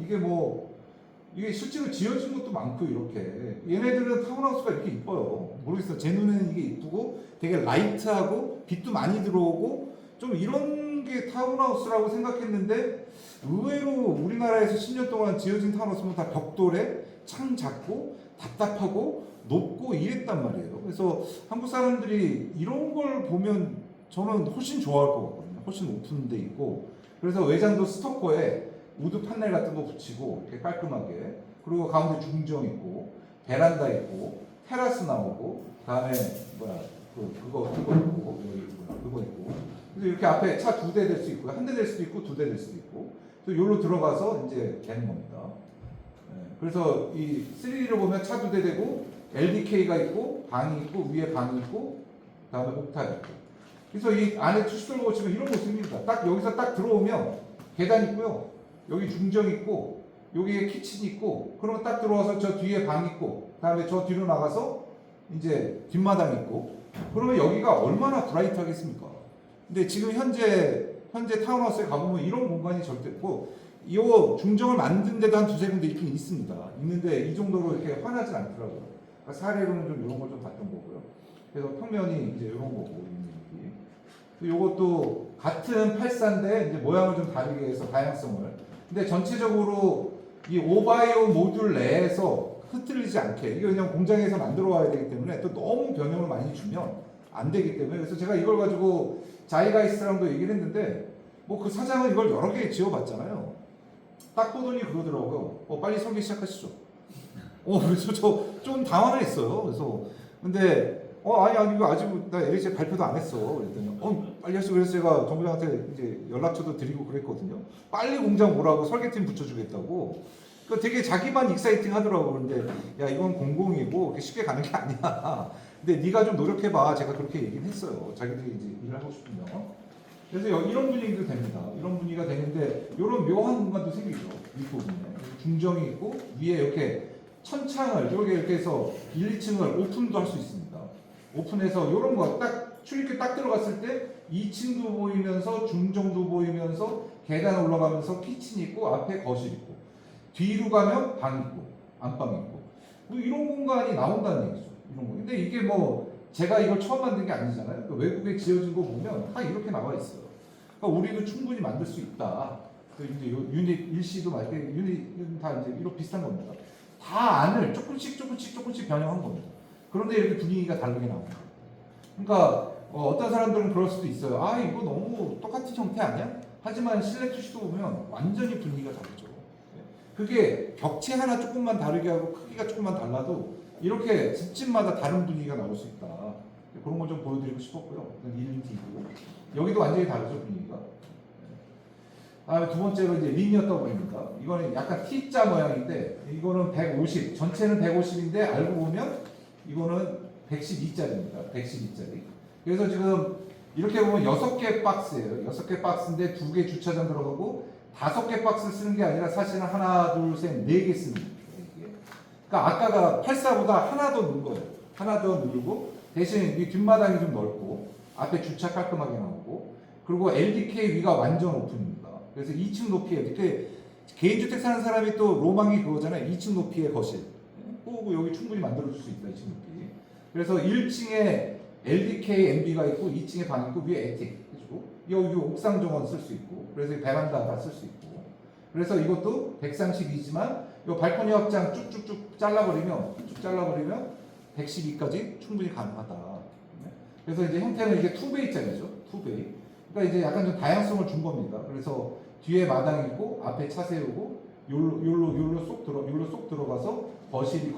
Speaker 1: 이게 실제로 지어진 것도 많고 이렇게 얘네들은 타운하우스가 이렇게 이뻐요. 모르겠어요. 제 눈에는 이게 이쁘고 되게 라이트하고 빛도 많이 들어오고 좀 이런 게 타운하우스라고 생각했는데 의외로 우리나라에서 10년 동안 지어진 타운하우스는 다 벽돌에 창 작고 답답하고 높고 이랬단 말이에요. 그래서 한국 사람들이 이런 걸 보면 저는 훨씬 좋아할 것 같거든요. 훨씬 오픈돼 있고 그래서 외장도 스토커에 우드 판넬 같은 거 붙이고 이렇게 깔끔하게 그리고 가운데 중정 있고 베란다 있고 테라스 나오고 다음에 그거 있고 그거 있고 그래서 이렇게 앞에 차 2대 될 수 있고 한 대 될 수도 있고 2대 될 수도 있고 그래서 여기로 들어가서 이제 되는 겁니다. 그래서 이 3D로 보면 차 2대 되고 LDK가 있고 방이 있고 위에 방이 있고 다음에 옥탑이 있고 그래서 이 안에 투시돌 보시면 이런 모습입니다. 딱 여기서 딱 들어오면 계단 있고요. 여기 중정 있고 여기에 키친 있고 그러면 딱 들어와서 저 뒤에 방 있고 다음에 저 뒤로 나가서 이제 뒷마당 있고 그러면 여기가 얼마나 브라이트하겠습니까? 근데 지금 현재 타운하우스에 가보면 이런 공간이 절대 없고 이 중정을 만든 데도 한 2-3군데 있긴 있습니다. 있는데 이 정도로 이렇게 환하지 않더라고요. 그러니까 사례로는 좀 이런 걸 좀 봤던 거고요. 그래서 평면이 이제 이런 거고 이것도 같은 84인데 이제 모양을 좀 다르게 해서 다양성을. 근데 전체적으로 이 5x5 모듈 내에서 흐트리지 않게 이게 그냥 공장에서 만들어 와야 되기 때문에 또 너무 변형을 많이 주면 안 되기 때문에 그래서 제가 이걸 가지고 자이가이스랑도 얘기를 했는데 뭐 그 사장은 이걸 여러 개 지어봤잖아요. 딱 보더니 그러더라고요. 빨리 설계 시작하시죠. 그래서 저 좀 당황을 했어요. 그래서 근데 아니 이거 아직 나 LH에 발표도 안 했어. 그랬더니 빨리 하시고 그래서 제가 정부장한테 이제 연락처도 드리고 그랬거든요. 빨리 공장 오라고 설계팀 붙여주겠다고. 그 되게 자기만 익사이팅 하더라고. 그런데 야 이건 공공이고 이렇게 쉽게 가는 게 아니야. 근데 네가 좀 노력해봐. 제가 그렇게 얘기를 했어요. 자기들이 이제 일을 하고 싶으면. 그래서 이런 분위기도 됩니다. 이런 분위기가 되는데 이런 묘한 공간도 생기죠. 윗부분에 중정이 있고 위에 이렇게 천창을 이렇게 해서 1, 2층을 오픈도 할 수 있습니다. 오픈해서 이런 거 딱 출입구 딱 들어갔을 때 2층도 보이면서 중정도 보이면서 계단 올라가면서 키친 있고 앞에 거실 있고 뒤로 가면 방 있고 안방 있고 뭐 이런 공간이 나온다는 얘기죠. 이런 거. 근데 이게 뭐 제가 이걸 처음 만든 게 아니잖아요. 그러니까 외국에 지어진 거 보면 다 이렇게 나와 있어요. 그러니까 우리도 충분히 만들 수 있다. 이제 유닛 일시도 막 이렇게 유닛은 다 이제 이렇게 비슷한 겁니다. 다 안을 조금씩 변형한 겁니다. 그런데 이렇게 분위기가 다르게 나옵니다. 그러니까 어떤 사람들은 그럴 수도 있어요. 이거 너무 똑같은 형태 아니야? 하지만 실내 투시도 보면 완전히 분위기가 다르죠. 그게 격체 하나 조금만 다르게 하고 크기가 조금만 달라도 이렇게 집집마다 다른 분위기가 나올 수 있다. 그런 걸 좀 보여드리고 싶었고요. 리니티고 여기도 완전히 다르죠 분위기가. 두 번째로 이제 리니어 더블입니다. 이거는 약간 T자 모양인데 이거는 150 전체는 150인데 알고 보면 이거는 112짜리입니다. 112짜리. 그래서 지금 이렇게 보면 6개 박스예요. 6개 박스인데 2개 주차장 들어가고 5개 박스를 쓰는 게 아니라 사실은 하나, 둘, 셋, 4개 쓰는 거예요. 그러니까 아까가 84보다 하나 더 넣은 거예요. 하나 더 누르고 대신 이 뒷마당이 좀 넓고 앞에 주차 깔끔하게 나오고 그리고 LDK 위가 완전 오픈입니다. 그래서 2층 높이에 이렇게 개인주택 사는 사람이 또 로망이 그거잖아요. 2층 높이의 거실. 꼭 여기 충분히 만들어줄 수 있다. 2층 높이. 그래서 1층에 LDK, MB가 있고 2층에 방 있고 위에 에틱 해주고 여기 옥상 정원 쓸 수 있고 그래서 베란다 쓸 수 있고 그래서 이것도 백상식이지만 이 발코니 확장 쭉쭉쭉 잘라버리면 112까지 충분히 가능하다. 그래서 이제 형태는 이게 투베이짜리죠. 투베이. 그러니까 이제 약간 좀 다양성을 준 겁니다. 그래서 뒤에 마당 있고 앞에 차 세우고 요로 쏙 들어가서 거실이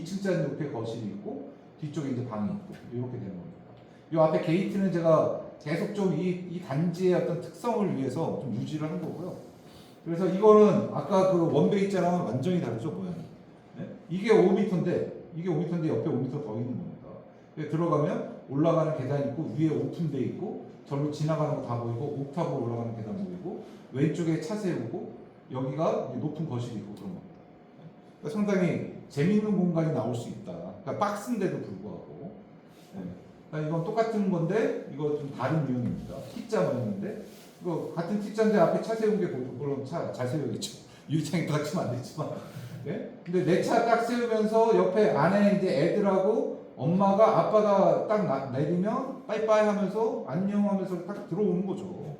Speaker 1: 2층짜리 높이의 거실이 있고 뒤쪽에 이제 방이 있고 이렇게 되는 겁니다. 이 앞에 게이트는 제가 계속 좀 이 단지의 어떤 특성을 위해서 좀 유지를 한 거고요. 그래서 이거는 아까 그 원베이자랑은 완전히 다르죠 모양이. 네? 이게 5m인데 옆에 5m 더 있는 겁니다. 들어가면 올라가는 계단 있고 위에 오픈돼 있고 절로 지나가는 거 다 보이고 옥탑으로 올라가는 계단 보이고 왼쪽에 차 세우고 여기가 높은 거실이 있고 그런 겁니다. 그러니까 상당히 재밌는 공간이 나올 수 있다. 그러니까 박스인데도 불구하고. 네. 그러니까 이건 똑같은 건데 이거 좀 다른 유형입니다. T자 모양인데 이거 같은 T자인데 앞에 차 세운 게 보이고 물론 차 잘 세워야겠죠. 유리창에 부닥치면 안 되지만. 네? 근데 내 차 딱 세우면서 옆에 안에 이제 애들하고 엄마가 아빠가 딱 내리면 빠이빠이 하면서 안녕 하면서 딱 들어오는 거죠.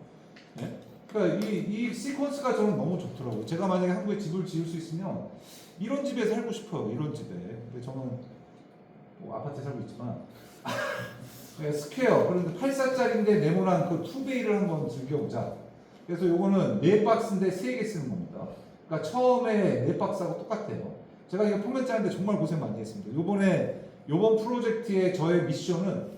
Speaker 1: 네? 그러니까 이 시퀀스가 저는 너무 좋더라고요. 제가 만약에 한국에 집을 지을 수 있으면 이런 집에 살고 싶어요. 이런 집에. 근데 저는 뭐 아파트에 살고 있지만 네, 스퀘어 그런데 84짜리인데 네모난 그 투베이를 한번 즐겨보자. 그래서 요거는 4박스인데 3개 쓰는 겁니다. 그러니까 처음에 4박스하고 똑같아요. 제가 이거 평면 짜는데 정말 고생 많이 했습니다. 요번 프로젝트의 저의 미션은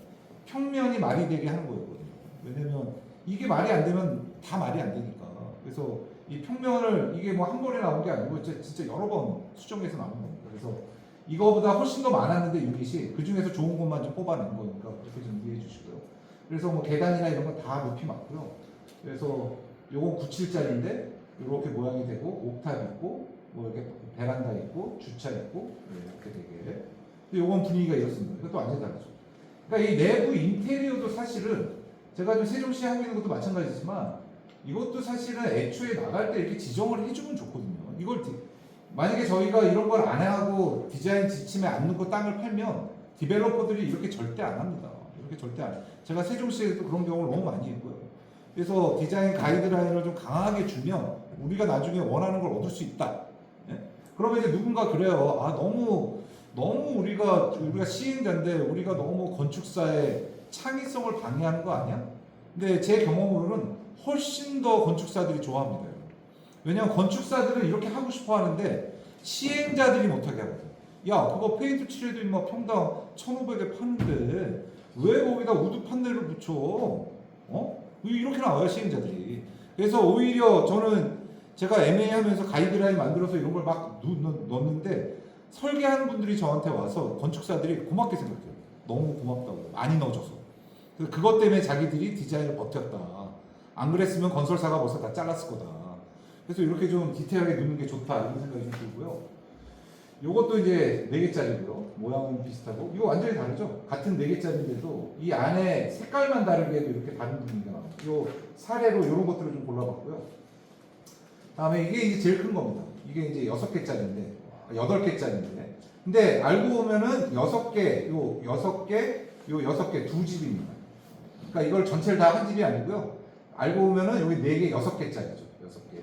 Speaker 1: 평면이 말이 되게 하는 거였거든요. 왜냐면 이게 말이 안 되면 다 말이 안 되니까. 그래서 이 평면을 이게 뭐 한 번에 나온 게 아니고 진짜 여러 번 수정해서 나온 겁니다. 그래서 이거보다 훨씬 더 많았는데 유닛이 그 중에서 좋은 것만 좀 뽑아낸 거니까 그렇게 좀 이해해 주시고요. 그래서 뭐 계단이나 이런 건 다 높이 맞고요. 그래서 요건 97짜리인데 이렇게 모양이 되고 옥탑 있고 뭐 이렇게 베란다 있고 주차 있고 이렇게 되게. 근데 요건 분위기가 이렇습니다. 이것도 완전히 다르죠. 그러니까 이 내부 인테리어도 사실은 제가 좀 세종시 하고 있는 것도 마찬가지지만 이것도 사실은 애초에 나갈 때 이렇게 지정을 해주면 좋거든요. 이걸 만약에 저희가 이런 걸 안 하고 디자인 지침에 안 넣고 땅을 팔면 디벨로퍼들이 이렇게 절대 안 합니다. 이렇게 절대 안 해요. 제가 세종시에도 그런 경우를 너무 많이 했고요. 그래서 디자인 가이드라인을 좀 강하게 주면 우리가 나중에 원하는 걸 얻을 수 있다. 예? 그러면 이제 누군가 그래요. 아 너무 우리가 시행자인데 우리가 너무 건축사의 창의성을 방해하는 거 아니야? 근데 제 경험으로는 훨씬 더 건축사들이 좋아합니다. 왜냐하면 건축사들은 이렇게 하고 싶어 하는데 시행자들이 못하게 하거든. 야 그거 페인트 칠해도 임마 평당 1,500에 파는데 왜 거기다 우드 판넬을 붙여? 이렇게 나와요 시행자들이. 그래서 오히려 저는 제가 애매하면서 가이드라인 만들어서 이런 걸 막 넣는데 설계하는 분들이 저한테 와서 건축사들이 고맙게 생각해요. 너무 고맙다고 많이 넣어줘서. 그래서 그것 때문에 자기들이 디자인을 버텼다. 안 그랬으면 건설사가 벌써 다 잘랐을 거다. 그래서 이렇게 좀 디테일하게 넣는 게 좋다 이런 생각이 좀 들고요. 요것도 이제 4개짜리고요. 모양은 비슷하고 이거 완전히 다르죠. 같은 4개짜리인데도 이 안에 색깔만 다르게 해도 이렇게 다른 분위기가 나와요. 요 사례로 이런 것들을 좀 골라봤고요. 다음에 이게 이제 제일 큰 겁니다. 이게 이제 6개짜리인데 8개짜리인데 근데 알고 보면은 6개 두 집입니다. 그러니까 이걸 전체를 다 한 집이 아니고요. 알고 보면은 여기 4개 6개짜리죠. 6개.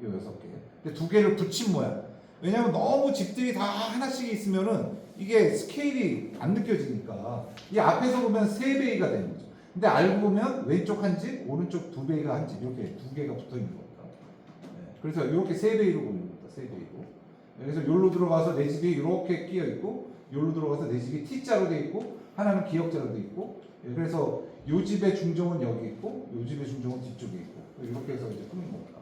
Speaker 1: 요 6개. 근데 2개를 붙인 모양. 왜냐면 너무 집들이 다 하나씩 있으면은 이게 스케일이 안 느껴지니까 이 앞에서 보면 3베이가 되는 거죠. 근데 알고 보면 왼쪽 한 집, 오른쪽 2베이가 한 집 이렇게 2개가 붙어 있는 겁니다. 네. 그래서 이렇게 3베이로 보는 겁니다. 3베이로. 그래서 여기로 들어가서 내 집이 이렇게 끼어 있고 여기로 들어가서 내 집이 T자로 돼 있고 하나는 기역자로 돼 있고 그래서 요 집의 중정은 여기 있고 요 집의 중정은 뒤쪽에 있고 이렇게 해서 이제 꾸민 겁니다.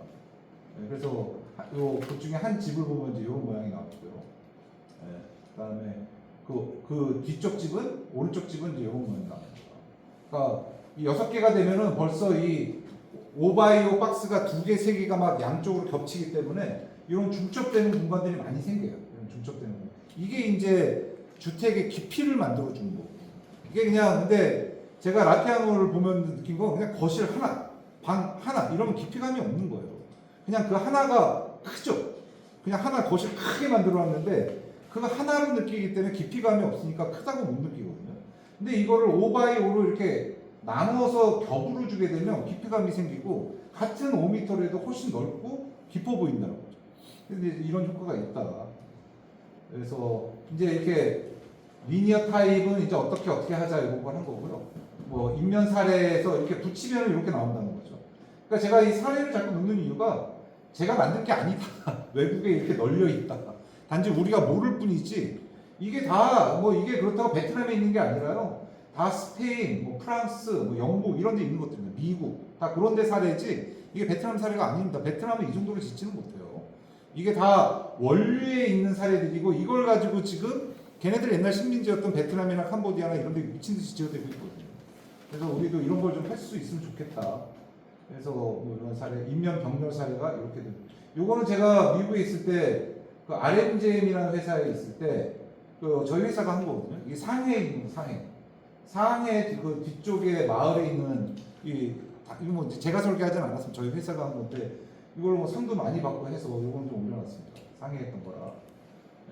Speaker 1: 그래서 그 중에 한 집을 보면 이제 이런 모양이 나왔고요. 그다음에 그 뒤쪽 집은 오른쪽 집은 이제 이런 모양이 나옵니다. 그러니까 이 6개가 되면은 벌써 이 5x5 박스가 2개, 3개가 막 양쪽으로 겹치기 때문에 이런 중첩되는 공간들이 많이 생겨요. 이런 중첩되는 공간. 이게 이제 주택의 깊이를 만들어 주는 거고. 이게 그냥 근데 제가 라피아노를 보면 느낀 건 그냥 거실 하나, 방 하나 이러면 깊이감이 없는 거예요. 그냥 그 하나가 크죠. 그냥 하나 거실 크게 만들어놨는데 그거 하나로 느끼기 때문에 깊이감이 없으니까 크다고 못 느끼거든요. 근데 이거를 5x5로 이렇게 나누어서 겹으로 주게 되면 깊이감이 생기고 같은 5m라도 훨씬 넓고 깊어 보인다는 거죠. 근데 이런 효과가 있다. 그래서 이제 이렇게 리니어 타입은 이제 어떻게 하자 이걸 한 거고요. 뭐 인면 사례에서 이렇게 붙이면 이렇게 나온다는 거죠. 그러니까 제가 이 사례를 자꾸 넣는 이유가 제가 만든 게 아니다. 외국에 이렇게 널려 있다. 단지 우리가 모를 뿐이지 이게 다 뭐 이게 그렇다고 베트남에 있는 게 아니라요. 다 스페인, 뭐 프랑스, 뭐 영국 이런 데 있는 것들입니다. 미국 다 그런 데 사례지 이게 베트남 사례가 아닙니다. 베트남은 이 정도로 짓지는 못해요. 이게 다 원류에 있는 사례들이고 이걸 가지고 지금 걔네들 옛날 식민지였던 베트남이나 캄보디아나 이런 데 미친 듯이 지어대고 있거든요. 그래서 우리도 이런 걸 좀 할 수 있으면 좋겠다. 그래서 뭐 이런 사례, 인면 병렬 사례가 이렇게 됩니다. 요거는 제가 미국에 있을 때 그 RMJM이라는 회사에 있을 때 그 저희 회사가 한 거거든요. 이게 상해에 있는 거, 상해 그 뒤쪽에 마을에 있는 이거 뭐 제가 설계하진 않았으면 저희 회사가 한 건데 이걸 뭐 상도 많이 받고 해서 요거는 좀 올려놨습니다. 상해에 했던 거라.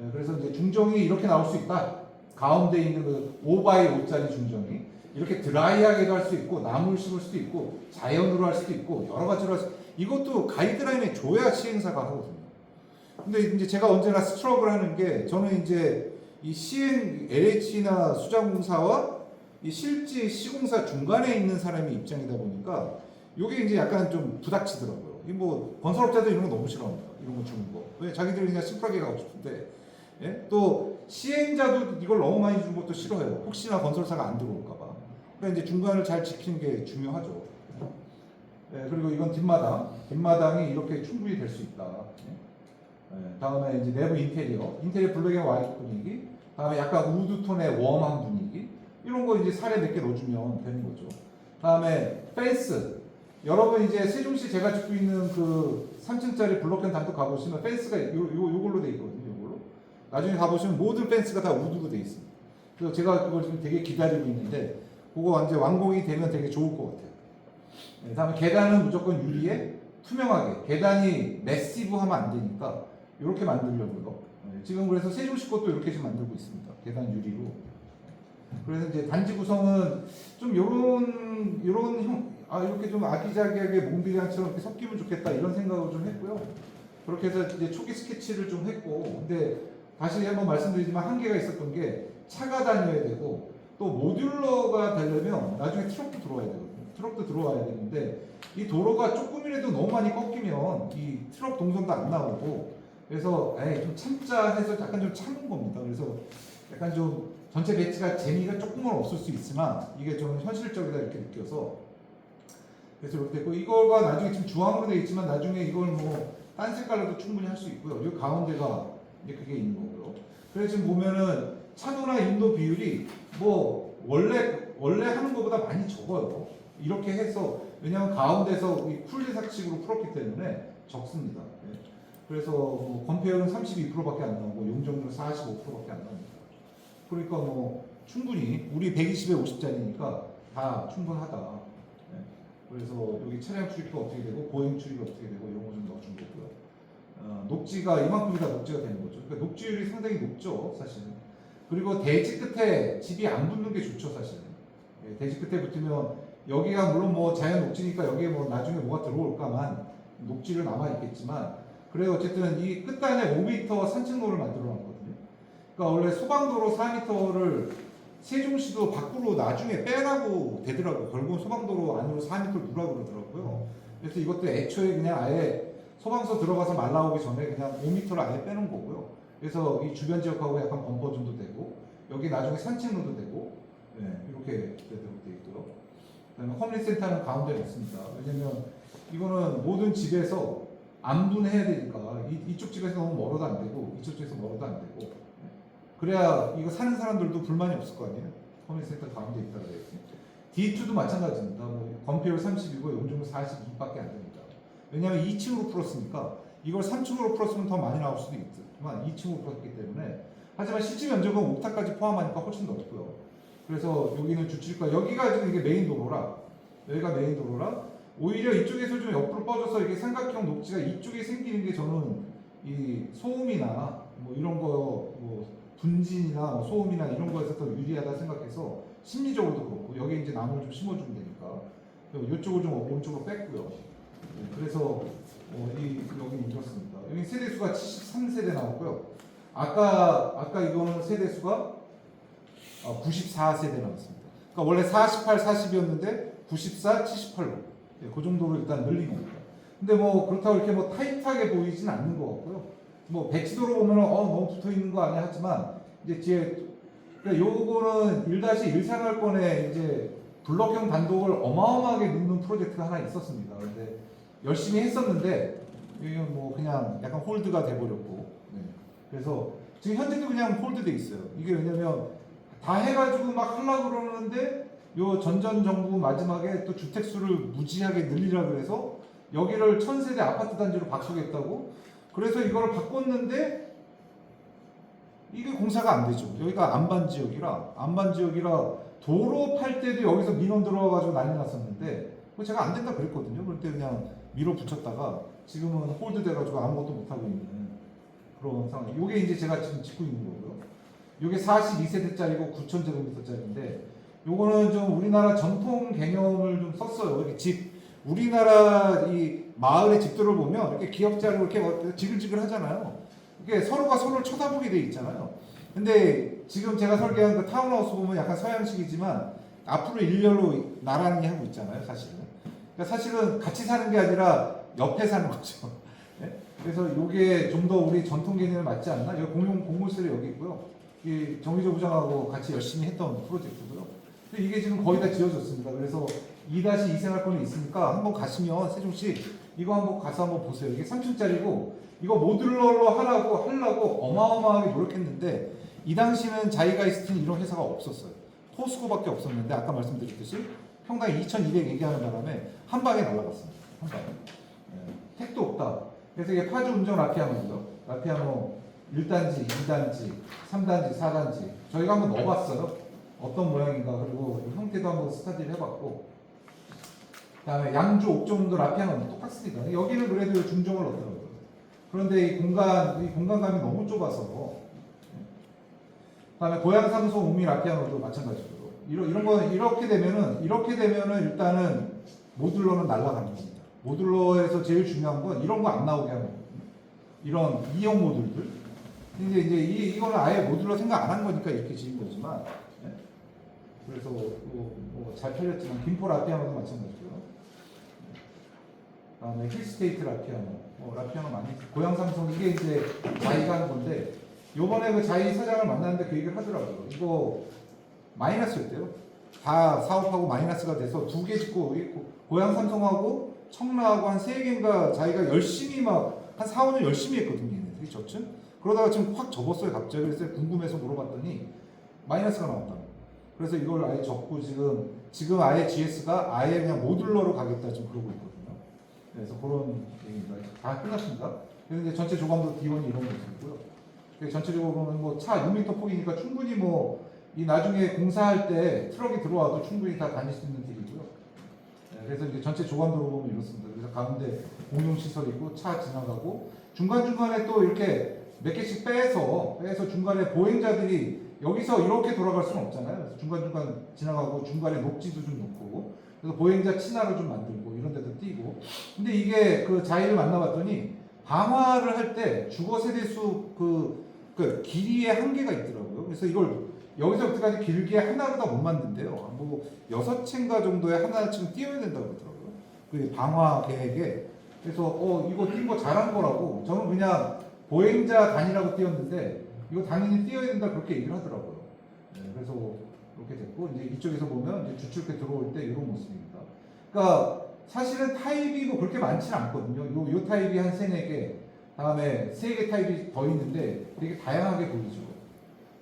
Speaker 1: 예, 그래서 이제 중정이 이렇게 나올 수 있다. 가운데 있는 그 5x5짜리 중정이 이렇게 드라이하게도 할 수 있고 나무를 심을 수도 있고 자연으로 할 수도 있고 여러 가지로 할 수. 이것도 가이드라인에 줘야 시행사가 하거든요. 근데 이제 제가 언제나 스트럭을 하는 게 저는 이제 이 시행 LH나 수자공사와 이 실제 시공사 중간에 있는 사람의 입장이다 보니까 이게 이제 약간 좀 부닥치더라고요. 이 뭐 건설업자도 이런 거 너무 싫어합니다. 이런 거 주는 거. 왜 자기들이 그냥 심플하게 가고 싶은데 예? 또 시행자도 이걸 너무 많이 준 것도 싫어해요. 혹시나 건설사가 안 들어올까봐. 그러니까 이제 중간을 잘 지키는 게 중요하죠. 예, 그리고 이건 뒷마당이 이렇게 충분히 될 수 있다. 예? 예, 다음에 이제 내부 인테리어 블랙 앤 화이트 분위기, 다음에 약간 우드톤의 웜한 분위기, 이런 거 이제 사례 몇 개 넣어주면 되는 거죠. 다음에 펜스, 여러분 이제 세종시 제가 짓고 있는 그 3층짜리 블록형 단독 가보시면 펜스가 요걸로 돼 있거든요. 요걸로. 나중에 가보시면 모든 펜스가 다 우드로 돼 있습니다. 그래서 제가 그걸 지금 되게 기다리고 있는데 그거 완전 완공이 되면 되게 좋을 것 같아요. 네, 다음에 계단은 무조건 유리에 투명하게, 계단이 매시브하면 안 되니까 이렇게 만들려고요. 네, 지금 그래서 세종시 것도 이렇게 지금 만들고 있습니다. 계단 유리로. 그래서 이제 단지 구성은 좀 이렇게 좀 아기자기하게 몽드리안처럼 이렇게 섞이면 좋겠다 이런 생각을 좀 했고요. 그렇게 해서 이제 초기 스케치를 좀 했고, 근데 다시 한번 말씀드리지만 한계가 있었던 게 차가 다녀야 되고 또 모듈러가 되려면 나중에 트럭도 들어와야 되거든요. 트럭도 들어와야 되는데 이 도로가 조금이라도 너무 많이 꺾이면 이 트럭 동선도 안 나오고 그래서 좀 참자 해서 약간 좀 참은 겁니다. 그래서 약간 좀 전체 배치가 재미가 조금은 없을 수 있으나 이게 좀 현실적이다 이렇게 느껴서 그래서 이렇게 됐고 이거가 나중에 지금 주황으로 되어 있지만 나중에 이걸 뭐 딴 색깔로도 충분히 할 수 있고요. 이 가운데가 이제 그게 있는 거고요. 그래서 지금 보면은 차도나 인도 비율이 뭐 원래 하는 것보다 많이 적어요. 이렇게 해서 왜냐하면 가운데서 이 쿨리삭식으로 풀었기 때문에 적습니다. 네. 그래서 뭐 건폐율은 32%밖에 안 나오고 용적률은 45%밖에 안 나옵니다. 그러니까 뭐 충분히 우리 120에 50짜리니까 다 충분하다. 네. 그래서 여기 차량 출입도 어떻게 되고 보행 출입이 어떻게 되고 이런 거 좀 넣어준 거고요. 녹지가 이만큼이 다 녹지가 되는 거죠. 그러니까 녹지율이 상당히 높죠, 사실은. 그리고 대지 끝에 집이 안 붙는 게 좋죠, 사실은. 네, 대지 끝에 붙으면 여기가 물론 뭐 자연 녹지니까 여기에 뭐 나중에 뭐가 들어올까만 녹지가 남아 있겠지만 그래도 어쨌든 이 끝단에 5m 산책로를 만들어 놨거든요. 그러니까 원래 소방도로 4m를 세종시도 밖으로 나중에 빼라고 되더라고요. 결국은 소방도로 안으로 4m를 두라고 그러더라고요. 그래서 이것도 애초에 그냥 아예 소방서 들어가서 말 나오기 전에 그냥 5m를 아예 빼는 거고요. 그래서 이 주변 지역하고 약간 범퍼존도 되고 여기 나중에 산책로도 되고 이렇게 되도록 되어 있고요. 그다음에 커뮤니티센터는 가운데 있습니다. 왜냐면 이거는 모든 집에서 안분해야 되니까 이쪽 집에서 너무 멀어도 안 되고 이쪽 집에서 멀어도 안 되고 그래야 이거 사는 사람들도 불만이 없을 거 아니에요. 커뮤니티센터 가운데 있다 그래야지. D2도 마찬가지입니다. 뭐 건폐율 30이고 용적률 42밖에 안 됩니다. 왜냐하면 2층으로 풀었으니까 이걸 3층으로 풀었으면 더 많이 나올 수도 있지만 2층으로 풀었기 때문에 하지만 실제 면적은 옥탑까지 포함하니까 훨씬 넓고요. 그래서 여기는 주칠과 여기가 지금 이게 메인 도로라 여기가 메인 도로라 오히려 이쪽에서 좀 옆으로 뻗어서 이렇게 삼각형 녹지가 이쪽에 생기는 게 저는 이 소음이나 뭐 이런 거, 뭐 분진이나 뭐 소음이나 이런 거에서 더 유리하다 생각해서 심리적으로도 그렇고 여기 이제 나무를 좀 심어주면 되니까 이쪽을 좀 오른쪽으로 뺐고요. 그래서 여기 이렇습니다. 여기 세대수가 73세대 나왔고요. 아까 이거는 세대수가 94세대 나왔습니다. 그러니까 원래 48, 40이었는데 94, 78로 그 정도로 일단 늘린 겁니다. 근데 뭐 그렇다고 이렇게 뭐 타이트하게 보이진 않는 것 같고요. 뭐 배치도로 보면은 너무 붙어 있는 거 아니야 하지만 이제 뒤에 그러니까 요거는 1-1생활권에 이제 블럭형 단독을 어마어마하게 넣는 프로젝트가 하나 있었습니다. 근데 열심히 했었는데 이건 뭐 그냥 약간 홀드가 돼버렸고 그래서 지금 현재도 그냥 홀드돼 있어요. 이게 왜냐면 다 해가지고 막 하려고 그러는데 요 전전 정부 마지막에 또 주택 수를 무지하게 늘리라 그래서 여기를 1000세대 아파트 단지로 바꾸겠다고 그래서 이걸 바꿨는데 이게 공사가 안 되죠. 여기가 안반 지역이라 도로 팔 때도 여기서 민원 들어와가지고 난리 났었는데 제가 안 된다 그랬거든요. 그럴 때 그냥 밀어붙였다가 지금은 홀드 돼가지고 아무것도 못하고 있는 그런 상황. 이게 이제 제가 지금 짓고 있는 거고요. 이게 42세대짜리고 9,000제곱미터짜리인데 요거는 좀 우리나라 전통 개념을 좀 썼어요. 이렇게 우리나라 이 마을의 집들을 보면 이렇게 기역자로 이렇게 지글지글 하잖아요. 이게 서로가 서로를 쳐다보게 돼 있잖아요. 근데 지금 제가 설계한 그 타운하우스 보면 약간 서양식이지만 앞으로 일렬로 나란히 하고 있잖아요, 사실은. 그러니까 사실은 같이 사는 게 아니라 옆에 사는 거죠. 네? 그래서 이게 좀 더 우리 전통 개념에 맞지 않나? 여기 공공시설이 여기 있고요. 이 정의조 부장하고 같이 열심히 했던 프로젝트고요. 근데 이게 지금 거의 다 지어졌습니다. 그래서 2-2 생활권이 있으니까 한번 가시면 세종시 이거 한번 가서 한번 보세요. 이게 3층짜리고 이거 모듈러로 하려고 어마어마하게 노력했는데 이 당시는 자이가 이스트는 이런 회사가 없었어요. 포스코밖에 없었는데 아까 말씀드렸듯이 평당 2,200 얘기하는 바람에 한 방에 날아갔습니다. 한 방에. 택도 없다. 그래서 이게 파주 운정 라피아노고요. 라피아노 1단지, 2단지, 3단지, 4단지 저희가 한번 넣어봤어요. 어떤 모양인가 그리고 형태도 한번 스타디를 해봤고 그다음에 양주, 옥정도 라피아노는 똑같습니다. 여기는 그래도 중정을 넣더라고요. 그런데 이 공간감이 너무 좁아서 그다음에 고양 삼소 옥미 라피아노도 마찬가지로 이런 거 이렇게 되면은 일단은 모듈러는 날아가는 겁니다. 모듈러에서 제일 중요한 건 이런 거 안 나오게 하는 거거든요. 이런 2형 모듈들. 근데 이제 이거는 아예 모듈러 생각 안 한 거니까 이렇게 지은 거지만 그래서 잘 펴렸지만 김포 라피아노도 마찬가지고요. 그다음에 힐스테이트 라피아노, 라피아노 많이 고양 삼성 이게 이제 자이가 하는 건데 요번에 그 자이 사장을 만났는데 그 얘기를 하더라고요. 이거 마이너스였대요. 다 사업하고 마이너스가 돼서 2개 짓고 고양 삼성하고 청라하고 한 3개인가 자기가 열심히 막 한 4, 5년 열심히 했거든요. 얘네들이 저층. 그러다가 지금 확 접었어요. 갑자기. 그래서 궁금해서 물어봤더니 마이너스가 나왔다. 그래서 이걸 아예 접고 지금 아예 GS가 아예 그냥 모듈러로 가겠다 지금 그러고 있거든요. 그래서 그런 얘기입니다. 다 끝났습니다. 그래서 이제 전체 조감도 D1이 이런 모습이고요. 전체적으로 보면 뭐 차 6m 폭이니까 충분히 이 나중에 공사할 때 트럭이 들어와도 충분히 다 다닐 수 있는 길이고요. 그래서 이제 전체 조감도로 보면 이렇습니다. 그래서 가운데 공용시설 있고 차 지나가고 중간중간에 또 이렇게 몇 개씩 빼서 중간에 보행자들이 여기서 이렇게 돌아갈 수는 없잖아요. 그래서 중간중간 지나가고 중간에 녹지도 좀 놓고 그래서 보행자 친화를 좀 만들고 이런 데도 띄고 근데 이게 그 자이를 만나봤더니 방화를 할 때 주거 세대수 그 길이에 한계가 있더라고요. 그래서 이걸 여기서부터까지 길게 하나로 다 못 만든대요. 뭐 6채인가 정도에 하나쯤 띄워야 된다고 그러더라고요. 그 방화 계획에. 그래서 이거 띄운 거 잘한 거라고. 저는 그냥 보행자 단위라고 띄웠는데 이거 당연히 띄워야 된다 그렇게 얘기를 하더라고요. 그래서 이렇게 됐고 이제 이쪽에서 보면 이제 주출계 들어올 때 이런 모습입니다. 그러니까 사실은 타입이 뭐 그렇게 많지는 않거든요. 요 타입이 한 3-4개, 다음에 3개 타입이 더 있는데 되게 다양하게 보이죠.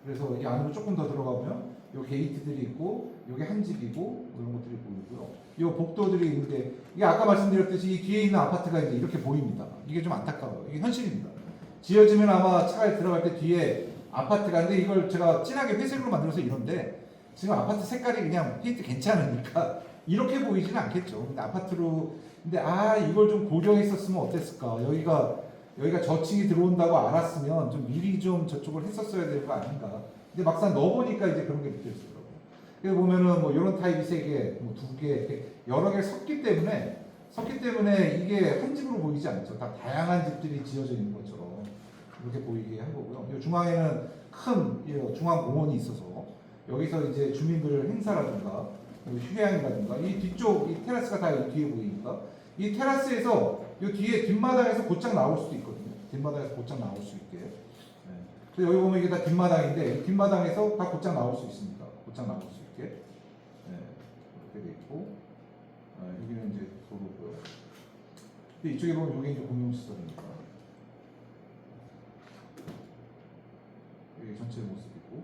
Speaker 1: 그래서 이 안으로 조금 더 들어가보면 요 게이트들이 있고 요게 한 집이고 이런 것들이 보이고요. 요 복도들이 있는데 이게 아까 말씀드렸듯이 이 뒤에 있는 아파트가 이제 이렇게 보입니다. 이게 좀 안타까워요. 이게 현실입니다. 지어지면 아마 차에 들어갈 때 뒤에 아파트가 근데 이걸 제가 진하게 회색으로 만들어서 이런데 지금 아파트 색깔이 그냥 페인트 괜찮으니까 이렇게 보이지는 않겠죠. 근데 아파트로 근데 이걸 좀 고려했었으면 어땠을까? 여기가 저층이 들어온다고 알았으면 좀 미리 좀 저쪽을 했었어야 될 거 아닌가? 근데 막상 넣어보니까 이제 그런 게 느껴지더라고요. 여기 보면은 뭐 이런 타입이 3개, 뭐 2개, 이렇게 여러 개 섞기 때문에 이게 한 집으로 보이지 않죠. 다 다양한 집들이 지어져 있는 것처럼 이렇게 보이게 한 거고요. 이 중앙에는 큰 중앙 공원이 있어서 여기서 이제 주민들 행사라든가 휴양이라든가 이 뒤쪽 이 테라스가 다 이 뒤에 보이니까 이 테라스에서 이 뒤에 뒷마당에서 곧장 나올 수도 있거든요. 뒷마당에서 곧장 나올 수 있게. 네. 그래서 여기 보면 이게 다 뒷마당인데 이 뒷마당에서 다 곧장 나올 수 있습니다. 곧장 나올 수 있게. 네. 이렇게 돼 있고 여기는 이제 도로고요. 근데 이쪽에 보면 여기 이제 공용시설입니다. 여기 전체 모습이고.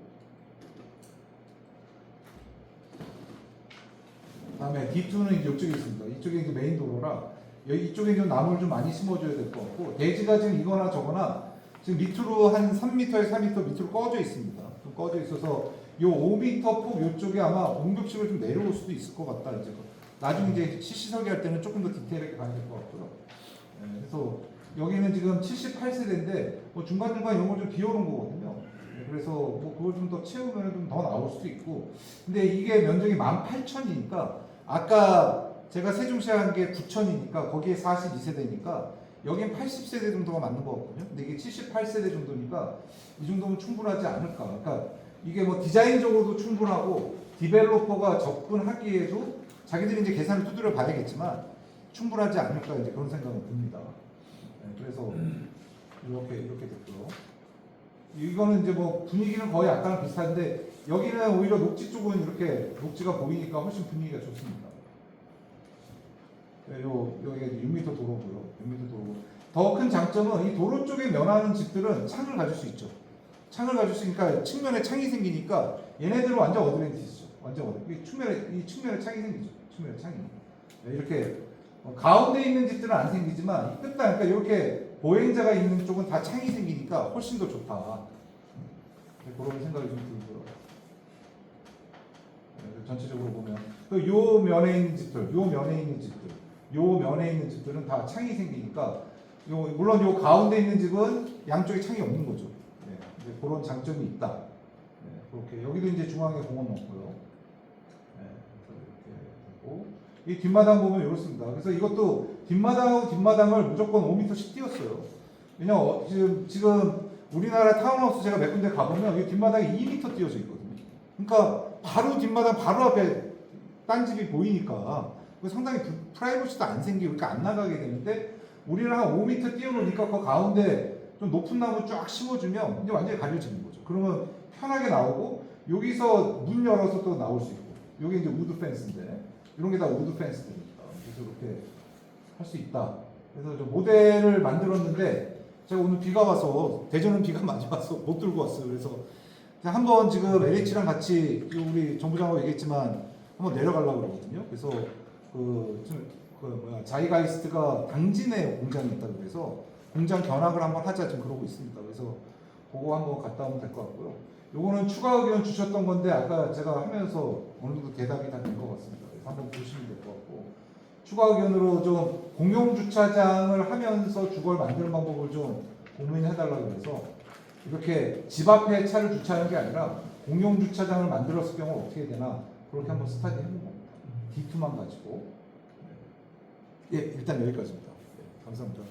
Speaker 1: 다음에 D2는 이제 이쪽에 있습니다. 이쪽에 이제 메인 도로라 여기 이쪽에 좀 나무를 좀 많이 심어줘야 될 것 같고 대지가 지금 이거나 저거나 지금 밑으로 한 3m에서 4m 밑으로 꺼져 있습니다. 좀 꺼져 있어서 요 5m 폭 요쪽에 아마 공격식으로 좀 내려올 수도 있을 것 같다. 이제 나중에 이제 CC 설계할 때는 조금 더 디테일하게 가야 될 것 같고요. 네, 그래서 여기는 지금 78세대인데 뭐 중간중간 이런 걸 좀 비워놓은 거거든요. 그래서 뭐 그걸 좀 더 채우면 좀 더 나올 수도 있고 근데 이게 면적이 18,000이니까 아까 제가 세종시에 한 게 9,000이니까 거기에 42세대니까 여긴 80세대 정도가 맞는 것 같거든요. 근데 이게 78세대 정도니까 이 정도면 충분하지 않을까. 그러니까 이게 뭐 디자인적으로도 충분하고 디벨로퍼가 접근하기에도 자기들이 이제 계산을 두드려 봐야겠지만 충분하지 않을까 이제 그런 생각은 듭니다. 네, 그래서 이렇게 됐고요. 이거는 이제 뭐 분위기는 거의 아까랑 비슷한데 여기는 오히려 녹지 쪽은 이렇게 녹지가 보이니까 훨씬 분위기가 좋습니다. 네, 여기가 6m 도로고요. 6m 도로. 더 큰 장점은 이 도로 쪽에 면하는 집들은 창을 가질 수 있죠. 창을 가질 수 있으니까 측면에 창이 생기니까 얘네들은 완전 어드밴티지죠. 완전 어드밴티지. 이 측면에 창이 생기죠. 측면에 창이. 네, 이렇게 가운데 있는 집들은 안 생기지만 이 끝단 그러니까 이렇게 보행자가 있는 쪽은 다 창이 생기니까 훨씬 더 좋다. 네, 그런 생각이 좀 들고요. 네, 전체적으로 보면 요 면에 있는 집들, 요 면에 있는 집들, 요 면에 있는 집들은 다 창이 생기니까 물론 요 가운데 있는 집은 양쪽에 창이 없는 거죠. 네, 이제 그런 장점이 있다. 네, 그렇게 여기도 이제 중앙에 공원 넣고요. 네, 이렇게 되고 이 뒷마당 보면 이렇습니다. 그래서 이것도 뒷마당하고 뒷마당을 무조건 5m씩 띄웠어요. 왜냐면 지금 우리나라 타운하우스 제가 몇 군데 가보면 이 뒷마당이 2m 띄워져 있거든요. 그러니까 바로 뒷마당 바로 앞에 딴 집이 보이니까 상당히 프라이버시도 안 생기고 그러니까 안 나가게 되는데 우리는 한 5m 띄워놓으니까 그 가운데 좀 높은 나무 쫙 심어주면 이제 완전히 가려지는 거죠. 그러면 편하게 나오고 여기서 문 열어서 또 나올 수 있고 여기 이제 우드 펜스인데 이런 게 다 우드 펜스들입니다. 그래서 이렇게 할 수 있다. 그래서 저 모델을 만들었는데 제가 오늘 비가 와서 대전은 비가 많이 와서 못 들고 왔어요. 그래서 한번 지금 LH랑 같이 우리 정부장하고 얘기했지만 한번 내려가려고 그러거든요. 그래서 자이가이스트가 당진에 공장이 있다고 그래서 공장 견학을 한번 하자 지금 그러고 있습니다. 그래서 그거 한번 갔다 오면 될 것 같고요. 요거는 추가 의견 주셨던 건데 아까 제가 하면서 어느 정도 대답이 다 된 것 같습니다. 그래서 한번 보시면 될 것 같고 추가 의견으로 좀 공용 주차장을 하면서 주거를 만드는 방법을 좀 고민해달라고 해서 이렇게 집 앞에 차를 주차하는 게 아니라 공용 주차장을 만들었을 경우 어떻게 되나 그렇게 한번 스타디 해본 겁니다. D2만 가지고. 예, 일단 여기까지입니다. 네, 감사합니다.